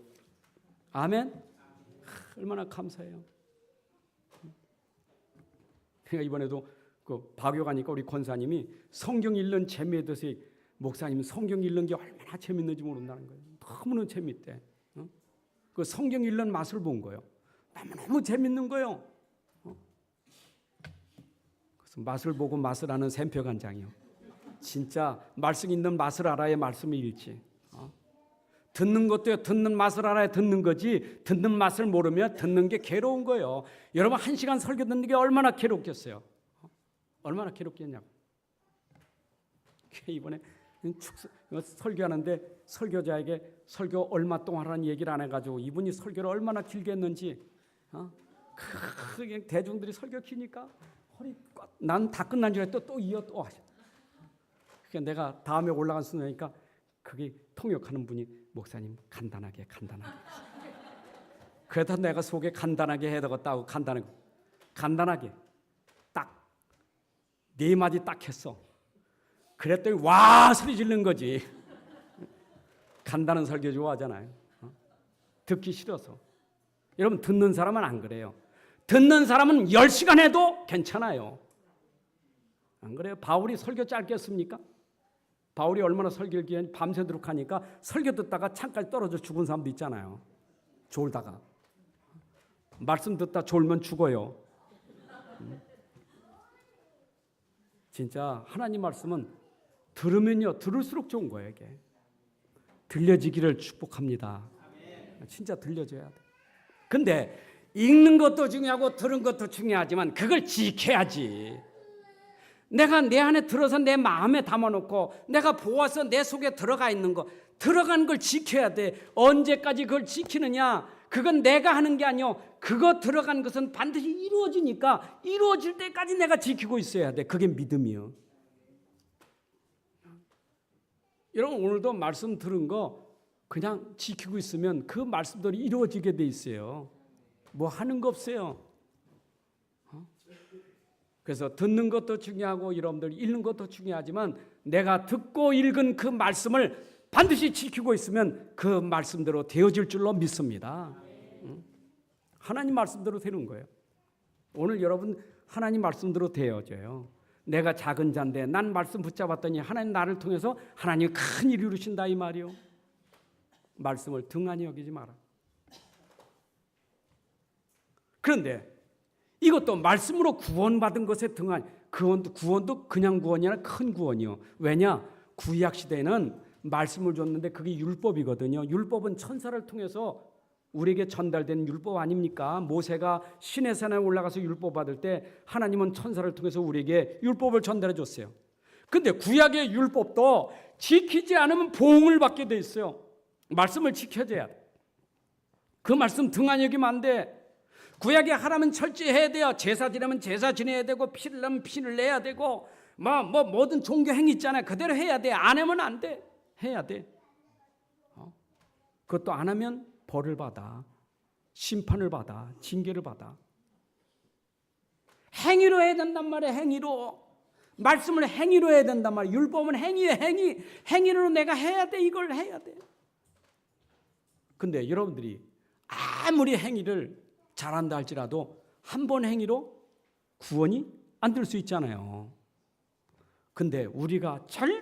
아멘. 얼마나 감사해요. 그러니까 이번에도 그 박교가니까 우리 권사님이 성경 읽는 재미에 대해서 목사님 성경 읽는 게 얼마나 재밌는지 모른다는 거예요. 너무너무 재밌대. 그 성경 읽는 맛을 본 거예요. 너무너무 재밌는 거예요. 그래서 맛을 보고 맛을 아는 샘표간장이요. 진짜 말씀 있는 맛을 알아야 말씀을 읽지. 듣는 것도 듣는 맛을 알아야 듣는 거지. 듣는 맛을 모르면 듣는 게 괴로운 거예요. 여러분 1시간 설교 듣는 게 얼마나 괴롭겠어요. 얼마나 괴롭겠냐고. 이번에 설교하는데 설교자에게 설교 얼마 동안 하라는 얘기를 안 해가지고 이분이 설교를 얼마나 길게 했는지 대중들이 설교 기니까 허리 난 다 끝난 줄 알았더니 또 이어 또 하셔. 그러니까 내가 다음에 올라간 순서니까 그게 통역하는 분이 목사님 간단하게 그래도 내가 속에 간단하게 해야 되겠다고 간단하게 딱 네 마디 딱 했어. 그랬더니 와 소리 지르는 거지. 간다는 설교 좋아하잖아요. 듣기 싫어서. 여러분 듣는 사람은 안 그래요. 듣는 사람은 10시간 해도 괜찮아요. 안 그래요? 바울이 설교 짧게 했습니까? 바울이 얼마나 설교를 기한 밤새도록 하니까 설교 듣다가 창까지 떨어져 죽은 사람도 있잖아요. 졸다가. 말씀 듣다 졸면 죽어요. 진짜 하나님 말씀은 들으면요 들을수록 좋은 거예요. 이게 들려지기를 축복합니다. 진짜 들려줘야 돼. 근데 읽는 것도 중요하고 들은 것도 중요하지만 그걸 지켜야지. 내가 내 안에 들어서 내 마음에 담아놓고 내가 보아서 내 속에 들어가 있는 거, 들어간 걸 지켜야 돼. 언제까지 그걸 지키느냐? 그건 내가 하는 게 아니요. 그거 들어간 것은 반드시 이루어지니까 이루어질 때까지 내가 지키고 있어야 돼. 그게 믿음이요. 여러분 오늘도 말씀 들은 거 그냥 지키고 있으면 그 말씀들이 이루어지게 돼 있어요. 뭐 하는 거 없어요. 그래서 듣는 것도 중요하고 여러분들 읽는 것도 중요하지만 내가 듣고 읽은 그 말씀을 반드시 지키고 있으면 그 말씀대로 되어질 줄로 믿습니다. 하나님 말씀대로 되는 거예요. 오늘 여러분 하나님 말씀대로 되어져요. 내가 작은 자인데 난 말씀 붙잡았더니 하나님 나를 통해서 하나님 큰 일을 이루신다 이 말이요. 말씀을 등한히 여기지 마라. 그런데 이것도 말씀으로 구원받은 것에 등한 구원도 그냥 구원이 아니라 큰 구원이요. 왜냐? 구약 시대에는 말씀을 줬는데 그게 율법이거든요. 율법은 천사를 통해서 우리에게 전달된 율법 아닙니까? 모세가 시내산에 올라가서 율법 받을 때 하나님은 천사를 통해서 우리에게 율법을 전달해 줬어요. 근데 구약의 율법도 지키지 않으면 보응을 받게 돼 있어요. 말씀을 지켜줘야 돼. 그 말씀 등한히 여기면 안 돼. 구약에 하라면 철저히 해야 돼요. 제사 지내면 제사 지내야 되고 피를 내면 피를 내야 되고 모든 종교 행위 있잖아요. 그대로 해야 돼. 안 하면 안 돼. 해야 돼. 그것도 안 하면 벌을 받아. 심판을 받아. 징계를 받아. 행위로 해야 된단 말이에요. 행위로. 말씀을 행위로 해야 된단 말이에요. 율법은 행위예요. 행위로 내가 해야 돼. 이걸 해야 돼. 근데 여러분들이 아무리 행위를 잘한다 할지라도 한 번 행위로 구원이 안 될 수 있잖아요. 근데 우리가 절대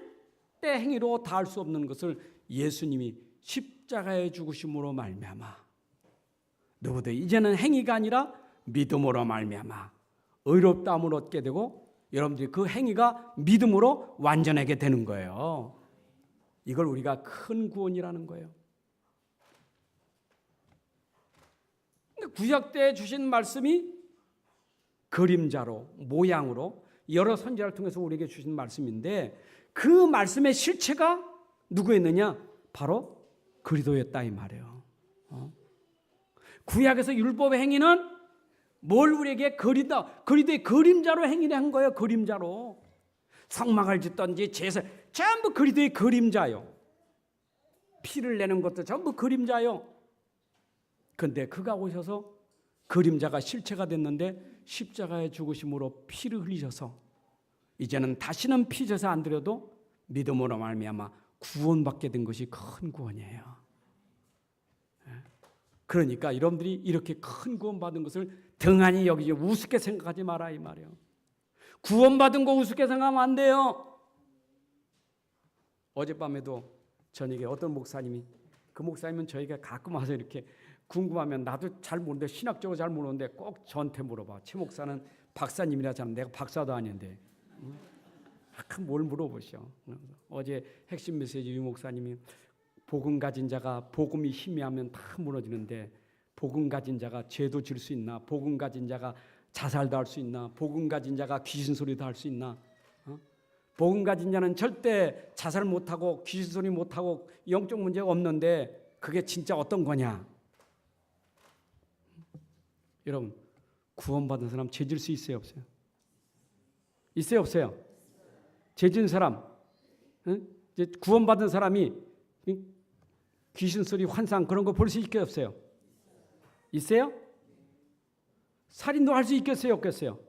행위로 다 할 수 없는 것을 예수님이 십자가에 죽으심으로 말미암아 누구도 이제는 행위가 아니라 믿음으로 말미암아 의롭다함을 얻게 되고 여러분들이 그 행위가 믿음으로 완전하게 되는 거예요. 이걸 우리가 큰 구원이라는 거예요. 구약 때 주신 말씀이 그림자로 모양으로 여러 선지자를 통해서 우리에게 주신 말씀인데 그 말씀의 실체가 누구였느냐? 바로 그리스도였다 이 말이에요. 구약에서 율법의 행위는 뭘 우리에게 그리다 그리스도의 그림자로 행위를 한 거예요. 그림자로 성막을 짓든지 제사 전부 그리스도의 그림자요. 피를 내는 것도 전부 그림자요. 그런데 그가 오셔서 그림자가 실체가 됐는데 십자가에 죽으심으로 피를 흘리셔서 이제는 다시는 피 제사 안 드려도 믿음으로 말미암아 구원받게 된 것이 큰 구원이에요. 그러니까 여러분들이 이렇게 큰 구원받은 것을 등한히 여기지 우습게 생각하지 마라 이 말이에요. 구원받은 거 우습게 생각하면 안 돼요. 어젯밤에도 저녁에 어떤 목사님이 그 목사님은 저희가 가끔 와서 이렇게 궁금하면 나도 잘 모르는데 신학적으로 잘 모르는데 꼭 저한테 물어봐. 최 목사는 박사님이라잖아. 내가 박사도 아닌데 뭘 물어보셔. 어제 핵심 메시지 유 목사님이 복음 가진 자가 복음이 희미하면 다 무너지는데 복음 가진 자가 죄도 질 수 있나? 복음 가진 자가 자살도 할 수 있나? 복음 가진 자가 귀신 소리도 할 수 있나? 복음 가진 자는 절대 자살 못하고 귀신 소리 못하고 영적 문제가 없는데 그게 진짜 어떤 거냐? 여러분 구원받은 사람 죄질 수 있어요 없어요? 있어요 없어요? 죄진 사람 이제 구원받은 사람이 귀신 소리 환상 그런 거 볼 수 있겠어요 없어요? 있어요? 살인도 할 수 있겠어요 없겠어요?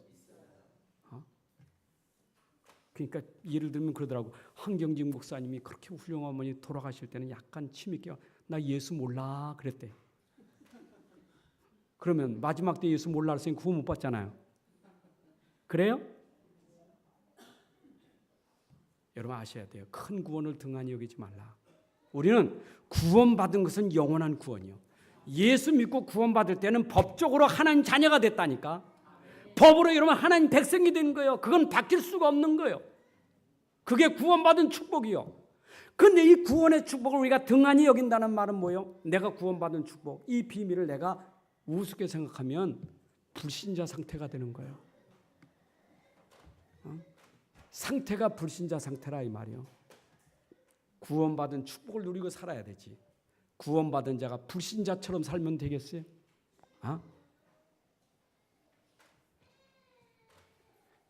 그러니까 예를 들면 그러더라고. 한경직 목사님이 그렇게 훌륭한 분이 돌아가실 때는 약간 침있게 나 예수 몰라 그랬대. 그러면 마지막 때 예수 몰라 했으니 구원 못 받잖아요. 그래요? 여러분 아셔야 돼요. 큰 구원을 등한히 여기지 말라. 우리는 구원받은 것은 영원한 구원이요. 예수 믿고 구원받을 때는 법적으로 하나님 자녀가 됐다니까. 법으로 여러분 하나님 백성이 된 거예요. 그건 바뀔 수가 없는 거예요. 그게 구원받은 축복이요. 근데 이 구원의 축복을 우리가 등한히 여긴다는 말은 뭐예요? 내가 구원받은 축복, 이 비밀을 내가 우습게 생각하면 불신자 상태가 되는 거예요. 상태가 불신자 상태라 이 말이요. 구원받은 축복을 누리고 살아야 되지. 구원받은 자가 불신자처럼 살면 되겠어요?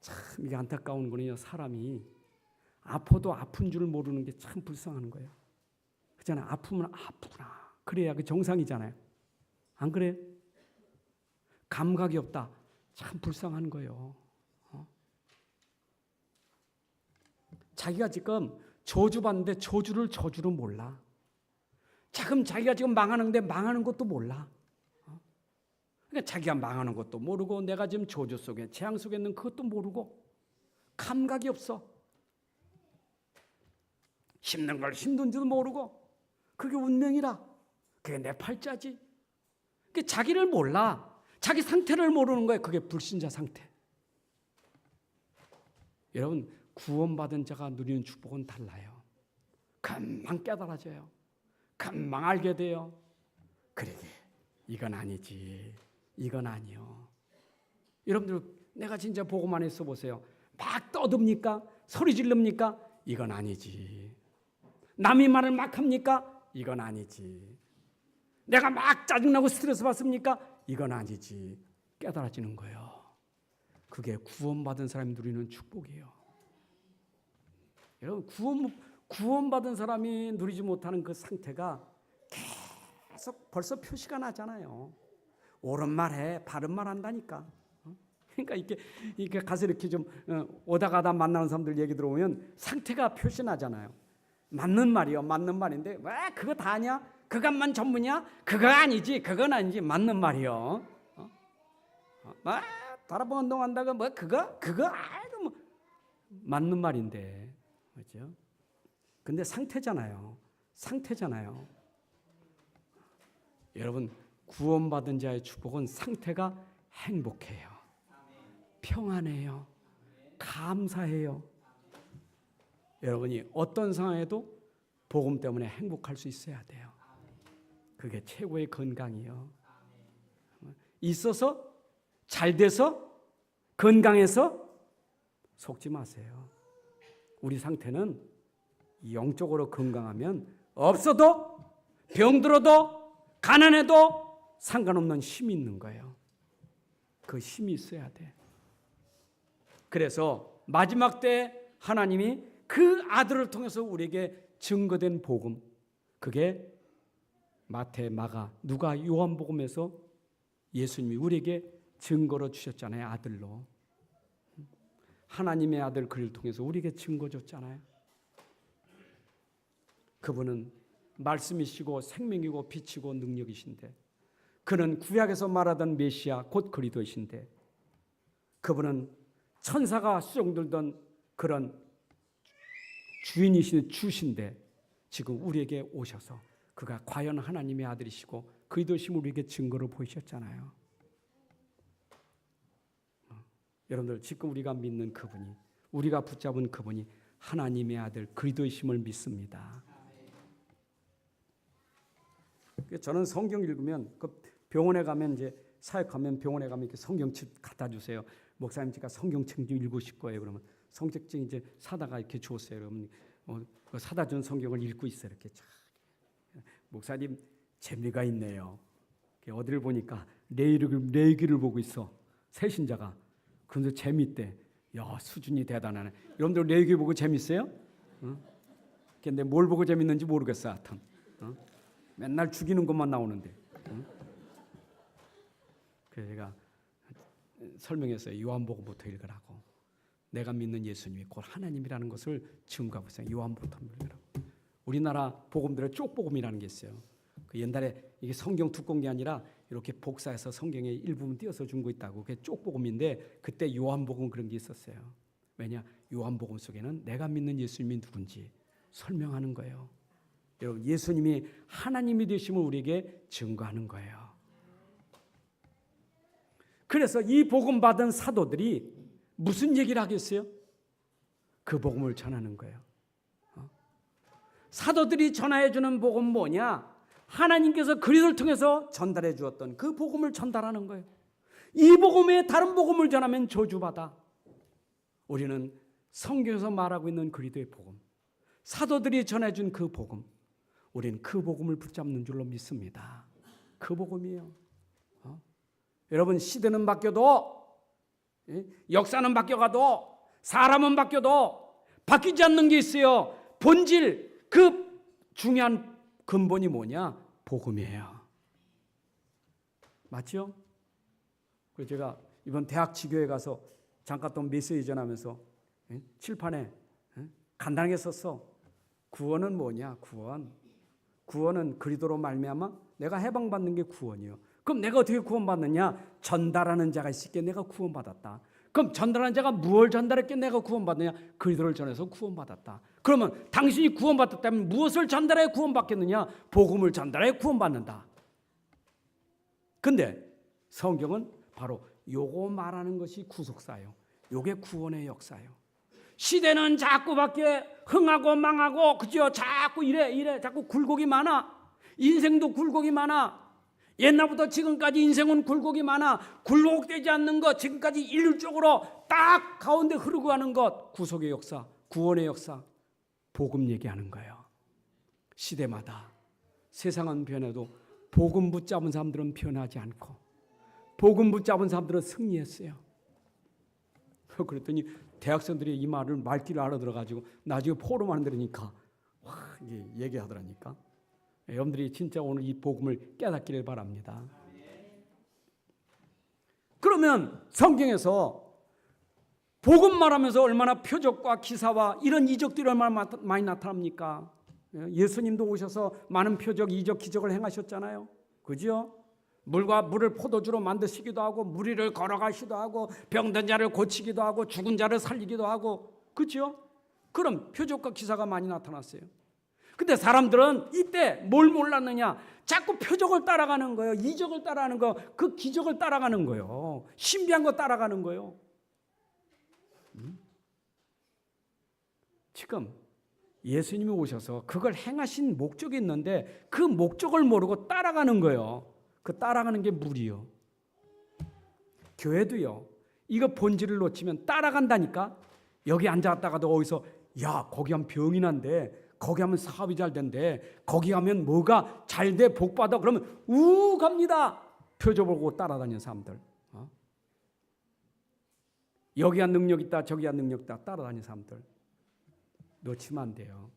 참 이게 안타까운 거는요. 사람이 아파도 아픈 줄 모르는 게 참 불쌍한 거예요. 그렇잖아요. 아프면 아프구나. 그래야 그 정상이잖아요. 안 그래요? 감각이 없다. 참 불쌍한 거예요. 자기가 지금 저주받는데 저주를 저주로 몰라. 자기가 지금 망하는데 망하는 것도 몰라. 그러니까 자기가 망하는 것도 모르고 내가 지금 저주 속에 재앙 속에 있는 그것도 모르고 감각이 없어. 힘든 걸 힘든지도 모르고 그게 운명이라. 그게 내 팔자지. 그게 자기를 몰라. 자기 상태를 모르는 거예요. 그게 불신자 상태. 여러분 구원받은 자가 누리는 축복은 달라요. 금방 깨달아져요. 금방 알게 돼요. 그러게 이건 아니지. 이건 아니요. 여러분들 내가 진짜 보고만 했어 보세요. 막 떠듭니까? 소리 지릅니까? 이건 아니지. 남의 말을 막 합니까? 이건 아니지. 내가 막 짜증나고 스트레스 받습니까? 이건 아니지. 깨달아지는 거예요. 그게 구원받은 사람이 누리는 축복이에요. 여러분 구원받은 사람이 누리지 못하는 그 상태가 계속 벌써 표시가 나잖아요. 옳은 말해 바른 말 한다니까. 그러니까 이렇게 가서 이렇게 좀 오다 가다 만나는 사람들 얘기 들어보면 상태가 표시 나잖아요. 맞는 말이요. 맞는 말인데 왜 그거 다 아냐? 그것만 전문이야? 그거 아니지. 그건 아니지. 맞는 말이요. 다락방 운동한다고 뭐 그거 아이고 뭐 맞는 말인데. 그렇죠? 근데 상태잖아요. 여러분 구원받은 자의 축복은 상태가 행복해요. 평안해요. 감사해요. 여러분이 어떤 상황에도 복음 때문에 행복할 수 있어야 돼요. 그게 최고의 건강이요. 있어서 잘 돼서 건강해서 속지 마세요. 우리 상태는 영적으로 건강하면 없어도 병들어도 가난해도 상관없는 힘이 있는 거예요. 그 힘이 있어야 돼. 그래서 마지막 때 하나님이 그 아들을 통해서 우리에게 증거된 복음, 그게 마태, 마가, 누가, 요한복음에서 예수님이 우리에게 증거로 주셨잖아요. 아들로. 하나님의 아들 그를 통해서 우리에게 증거 줬잖아요. 그분은 말씀이시고 생명이고 빛이고 능력이신데, 그는 구약에서 말하던 메시아 곧 그리스도이신데, 그분은 천사가 수종들던 그런 주인이신 주신데 지금 우리에게 오셔서 그가 과연 하나님의 아들이시고 그리스도이심을 우리에게 증거로 보이셨잖아요. 여러분들 지금 우리가 믿는 그분이, 우리가 붙잡은 그분이 하나님의 아들 그리스도이심을 믿습니다. 저는 성경 읽으면 그 병원에 가면 이제 사역하면 병원에 가면 이렇게 성경책 갖다 주세요. 목사님 제가 성경책 좀 읽으실 거예요. 그러면 성경책 이제 사다가 이렇게 줬어요. 그러면 그 사다 준 성경을 읽고 있어요. 이렇게 쫙. 목사님 재미가 있네요. 어디를 보니까 레위기를 보고 있어. 새신자가. 그런데 재미있대. 야, 수준이 대단하네. 여러분들 레위기 보고 재밌어요? 근데 뭘 보고 재밌는지 모르겠어. 하여튼. 맨날 죽이는 것만 나오는데. 그래서 제가 설명했어요. 요한복음부터 읽으라고. 내가 믿는 예수님이 곧 하나님이라는 것을 증거하고 있어요. 요한복음입니다. 우리나라 복음들의 쪽복음이라는 게 있어요. 그 옛날에 이게 성경 두꺼운 게 아니라 이렇게 복사해서 성경의 일부분 띄어서 준 거 있다고. 그게 쪽복음인데 그때 요한복음 그런 게 있었어요. 왜냐? 요한복음 속에는 내가 믿는 예수님이 누군지 설명하는 거예요. 여러분, 예수님이 하나님이 되심을 우리에게 증거하는 거예요. 그래서 이 복음 받은 사도들이 무슨 얘기를 하겠어요? 그 복음을 전하는 거예요. 사도들이 전해 주는 복음 뭐냐? 하나님께서 그리스도를 통해서 전달해 주었던 그 복음을 전달하는 거예요. 이 복음에 다른 복음을 전하면 저주받아. 우리는 성경에서 말하고 있는 그리스도의 복음, 사도들이 전해 준 그 복음, 우리는 그 복음을 붙잡는 줄로 믿습니다. 그 복음이에요. 여러분, 시대는 바뀌어도, 역사는 바뀌어가도, 사람은 바뀌어도 바뀌지 않는 게 있어요. 본질, 그 중요한 근본이 뭐냐? 복음이에요. 맞죠? 그래서 제가 이번 대학 지교에 가서 잠깐 또 메시지 전하면서 칠판에 간단하게 썼어. 구원은 뭐냐? 구원은 그리스도로 말미암아 내가 해방받는 게 구원이요. 그럼 내가 어떻게 구원받느냐? 전달하는 자가 있을게 내가 구원받았다. 그럼 전달하는 자가 무엇을 전달했기에 내가 구원받느냐? 그리스도를 전해서 구원받았다. 그러면 당신이 구원받았다면 무엇을 전달해 구원받겠느냐? 복음을 전달해 구원받는다. 근데 성경은 바로 요거 말하는 것이 구속사예요. 요게 구원의 역사예요. 시대는 자꾸 밖에 흥하고 망하고 그죠? 자꾸 이래 자꾸 굴곡이 많아. 인생도 굴곡이 많아. 옛날부터 지금까지 인생은 굴곡이 많아. 굴곡되지 않는 것, 지금까지 일률적으로 딱 가운데 흐르고 가는 것, 구속의 역사, 구원의 역사, 복음 얘기하는 거예요. 시대마다 세상은 변해도 복음 붙잡은 사람들은 변하지 않고 복음 붙잡은 사람들은 승리했어요. 그랬더니 대학생들이 이 말을 말귀를 알아들어가지고 나중에 포럼하는 데니까 와, 이게 얘기하더라니까. 여러분들이 진짜 오늘 이 복음을 깨닫기를 바랍니다. 그러면 성경에서 복음 말하면서 얼마나 표적과 기사와 이런 이적들이 얼마나 많이 나타납니까? 예수님도 오셔서 많은 표적, 이적, 기적을 행하셨잖아요. 그죠? 물과 물을 포도주로 만드시기도 하고 무리를 걸어가시기도 하고 병든 자를 고치기도 하고 죽은 자를 살리기도 하고 그죠? 그럼 표적과 기사가 많이 나타났어요. 근데 사람들은 이때 뭘 몰랐느냐? 자꾸 표적을 따라가는 거예요. 이적을 따라가는 거, 그 기적을 따라가는 거예요. 신비한 거 따라가는 거예요. 지금 예수님이 오셔서 그걸 행하신 목적이 있는데 그 목적을 모르고 따라가는 거예요. 그 따라가는 게 무리요. 교회도요. 이거 본질을 놓치면 따라간다니까. 여기 앉았다가도 어디서 야 거기 하면 병이 난대. 거기 하면 사업이 잘 된대. 거기 하면 뭐가 잘 돼 복 받아. 그러면 우 갑니다. 표적 보고 따라다니는 사람들. 여기야 능력 있다. 저기야 능력 있다. 따라다니는 사람들. 놓치면 안 돼요.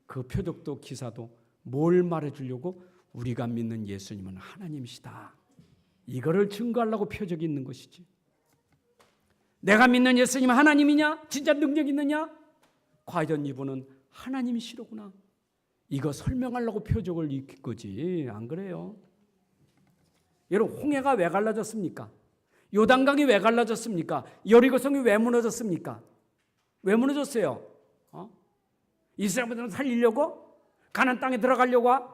그 표적도 기사도 뭘 말해주려고? 우리가 믿는 예수님은 하나님이시다. 이거를 증거하려고 표적이 있는 것이지. 내가 믿는 예수님은 하나님이냐? 진짜 능력 있느냐? 과연 이분은 하나님이시로구나. 이거 설명하려고 표적을 익힌 거지. 안 그래요? 여러분, 홍해가 왜 갈라졌습니까? 요단강이 왜 갈라졌습니까? 여리고성이 왜 무너졌습니까? 왜 무너졌어요? 이스라엘 분들은 살리려고? 가나안 땅에 들어가려고?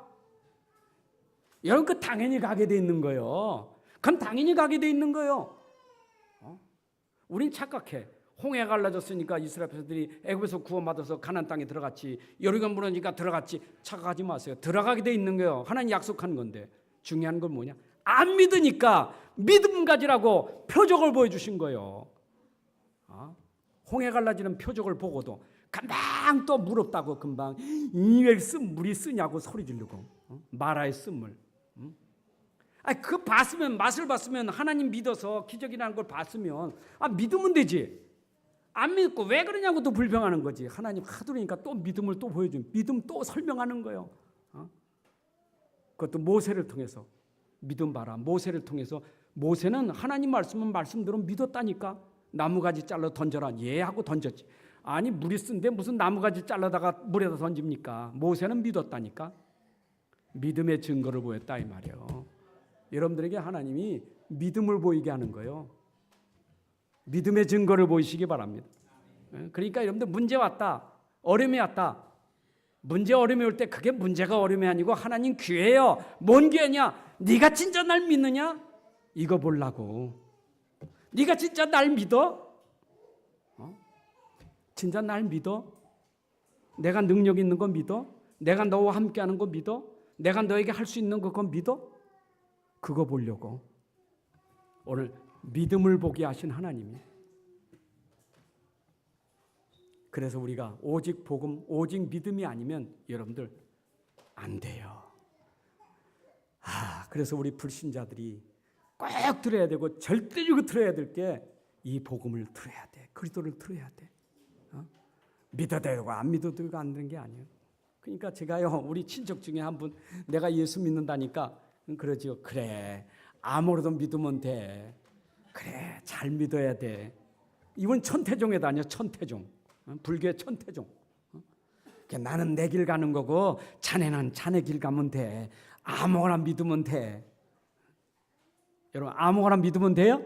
여러분, 그 당연히 가게 돼 있는 거예요. 그럼 당연히 가게 돼 있는 거예요. 우린 착각해. 홍해 갈라졌으니까 이스라엘 백성들이 애굽에서 구원받아서 가나안 땅에 들어갔지. 여리고 무너지니까 들어갔지. 착각하지 마세요. 들어가게 돼 있는 거예요. 하나님 약속한 건데. 중요한 건 뭐냐? 안 믿으니까 믿음 가지라고 표적을 보여주신 거예요. 홍해 갈라지는 표적을 보고도 금방 또 무럽다고 금방 왜 물이 쓰냐고 소리 지르고 마라의 쓴물. 그 봤으면 맛을 봤으면 하나님 믿어서 기적이라는 걸 봤으면 믿으면 되지. 안 믿고 왜 그러냐고 또 불평하는 거지. 하나님 하도니까 또 믿음을 또 보여주면 믿음 또 설명하는 거예요. 그것도 모세를 통해서 믿음 봐라. 모세를 통해서 모세는 하나님 말씀은 말씀대로 믿었다니까. 나무가지 잘라 던져라. 예 하고 던졌지. 아니 물이 쓴데 무슨 나무가지 잘라다가 물에다 던집니까? 모세는 믿었다니까. 믿음의 증거를 보였다 이 말이에요. 여러분들에게 하나님이 믿음을 보이게 하는 거예요. 믿음의 증거를 보이시기 바랍니다. 그러니까 여러분들 문제 왔다. 어려움이 왔다. 문제 어려움이 올 때 그게 문제가 어려움이 아니고 하나님 기회예요. 뭔 기회냐? 네가 진짜 날 믿느냐? 이거 보려고. 네가 진짜 날 믿어? 진짜 날 믿어? 내가 능력 있는 거 믿어? 내가 너와 함께하는 거 믿어? 내가 너에게 할 수 있는 거 믿어? 그거 보려고 오늘 믿음을 보게 하신 하나님이. 그래서 우리가 오직 복음, 오직 믿음이 아니면 여러분들 안 돼요. 그래서 우리 불신자들이 꼭 들어야 되고 절대적으로 들어야 될 게 이 복음을 들어야 돼. 그리스도를 들어야 돼. 믿어도 되고 안 믿어도 되고 안 되는 게 아니에요. 그러니까 제가요, 우리 친척 중에 한 분, 내가 예수 믿는다니까 그러죠. 그래, 아무래도 믿으면 돼. 그래, 잘 믿어야 돼. 이분 천태종에 다녀. 천태종, 불교의 천태종. 나는 내 길 가는 거고 자네는 자네 길 가면 돼. 아무거나 믿으면 돼. 여러분, 아무거나 믿으면 돼요?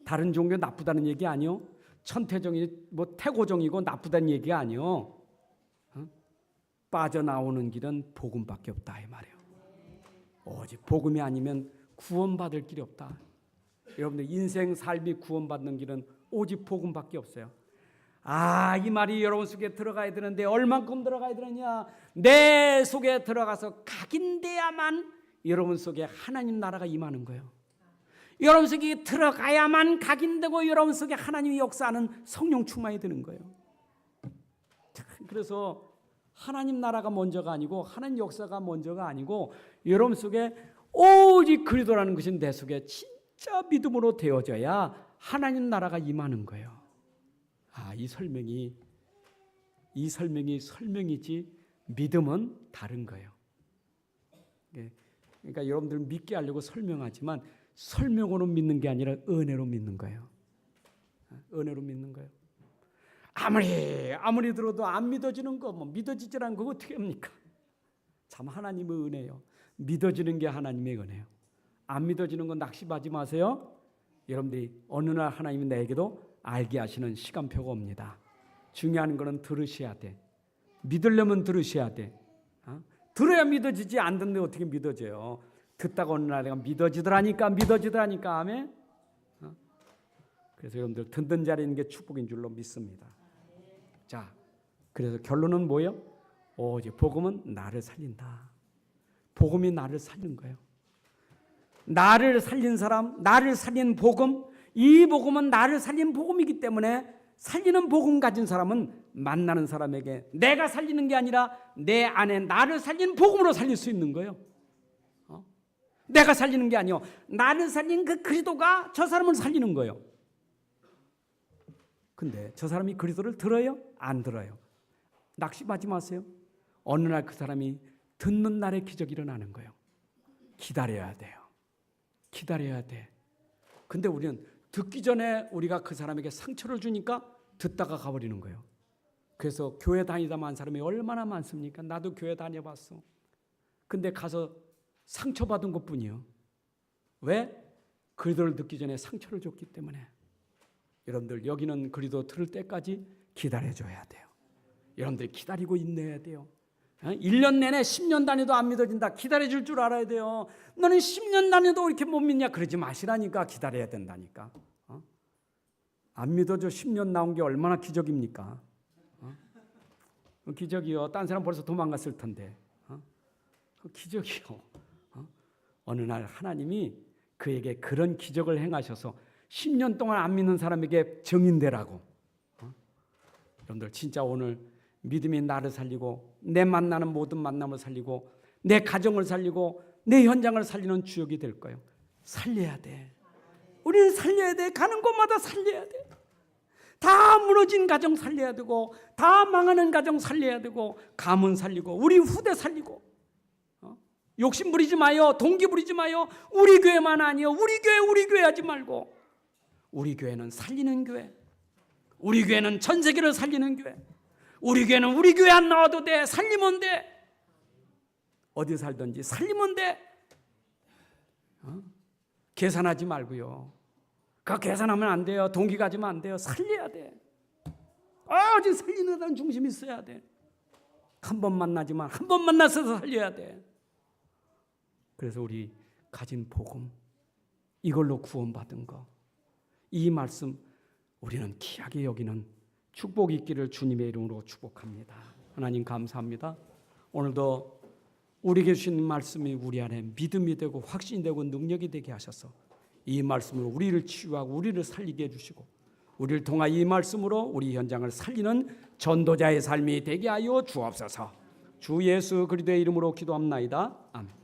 다른 종교 나쁘다는 얘기 아니요. 천태종이 뭐 태고종이고 나쁘다는 얘기가 아니요. 빠져나오는 길은 복음밖에 없다 이 말이에요. 오직 복음이 아니면 구원받을 길이 없다. 여러분들 인생 삶이 구원받는 길은 오직 복음밖에 없어요. 이 말이 여러분 속에 들어가야 되는데 얼만큼 들어가야 되느냐? 내 속에 들어가서 각인돼야만 여러분 속에 하나님 나라가 임하는 거예요. 여러분 속에 들어가야만 각인되고 여러분 속에 하나님이 역사하는 성령 충만이 되는 거예요. 그래서 하나님 나라가 먼저가 아니고 하나님 역사가 먼저가 아니고 여러분 속에 오직 그리스도라는 것이 내 속에 진짜 믿음으로 되어져야 하나님 나라가 임하는 거예요. 이 설명이 설명이지 믿음은 다른 거예요. 그러니까 여러분들 믿게 하려고 설명하지만 설명으로 믿는 게 아니라 은혜로 믿는 거예요. 은혜로 믿는 거예요. 아무리 들어도 안 믿어지는 거, 믿어지질 않은 거 어떻게 합니까? 참 하나님의 은혜요. 믿어지는 게 하나님의 은혜요. 안 믿어지는 건 낙심하지 마세요. 여러분들이 어느 날 하나님이 나에게도 알게 하시는 시간표가 옵니다. 중요한 거는 들으셔야 돼. 믿으려면 들으셔야 돼. 들어야 믿어지지. 안 듣는데 어떻게 믿어져요? 듣다가 어느 날 내가 믿어지더라니까 아멘. 그래서 여러분들 듣는 자리에 있는 게 축복인 줄로 믿습니다. 자, 그래서 결론은 뭐예요? 오직 복음은 나를 살린다. 복음이 나를 살린 거예요. 나를 살린 사람, 나를 살린 복음, 이 복음은 나를 살린 복음이기 때문에 살리는 복음 가진 사람은 만나는 사람에게 내가 살리는 게 아니라 내 안에 나를 살린 복음으로 살릴 수 있는 거예요. 내가 살리는 게 아니요. 나를 살린 그 그리스도가 저 사람을 살리는 거예요. 근데 저 사람이 그리스도를 들어요? 안 들어요? 낙심하지 마세요. 어느 날 그 사람이 듣는 날에 기적이 일어나는 거예요. 기다려야 돼요. 기다려야 돼. 근데 우리는 듣기 전에 우리가 그 사람에게 상처를 주니까 듣다가 가버리는 거예요. 그래서 교회 다니다만 사람이 얼마나 많습니까? 나도 교회 다녀봤어. 근데 가서 상처받은 것뿐이요. 왜? 그리스도를 듣기 전에 상처를 줬기 때문에. 여러분들 여기는 그리스도 들을 때까지 기다려줘야 돼요. 여러분들이 기다리고 인내해야 돼요. 1년 내내 10년 다녀도 안 믿어진다. 기다려줄 줄 알아야 돼요. 너는 10년 다녀도 이렇게 못 믿냐? 그러지 마시라니까. 기다려야 된다니까. 안 믿어줘 10년 나온 게 얼마나 기적입니까? 기적이요. 딴 사람 벌써 도망갔을 텐데. 기적이요. 어느 날 하나님이 그에게 그런 기적을 행하셔서 10년 동안 안 믿는 사람에게 증인되라고. 여러분들 진짜 오늘 믿음이 나를 살리고 내 만나는 모든 만남을 살리고 내 가정을 살리고 내 현장을 살리는 주역이 될 거예요. 살려야 돼. 우리는 살려야 돼. 가는 곳마다 살려야 돼. 다 무너진 가정 살려야 되고 다 망하는 가정 살려야 되고 가문 살리고 우리 후대 살리고 욕심 부리지 마요. 동기 부리지 마요. 우리 교회만 아니요. 우리 교회 하지 말고 우리 교회는 살리는 교회. 우리 교회는 전 세계를 살리는 교회. 우리 교회는 우리 교회 안 나와도 돼. 살리면 돼. 어디 살든지 살리면 돼. 계산하지 말고요. 그 계산하면 안 돼요. 동기 가지면 안 돼요. 살려야 돼. 아주 살리는 데는 중심이 있어야 돼. 한 번 만나지만 한 번 만나서 살려야 돼. 그래서 우리 가진 복음, 이걸로 구원받은 거, 이 말씀 우리는 귀하게 여기는 축복이 있기를 주님의 이름으로 축복합니다. 하나님 감사합니다. 오늘도 우리에게 주신 말씀이 우리 안에 믿음이 되고 확신이 되고 능력이 되게 하셔서 이 말씀으로 우리를 치유하고 우리를 살리게 해주시고 우리를 통하여 이 말씀으로 우리 현장을 살리는 전도자의 삶이 되게 하여 주옵소서. 주 예수 그리스도의 이름으로 기도합나이다. 아멘.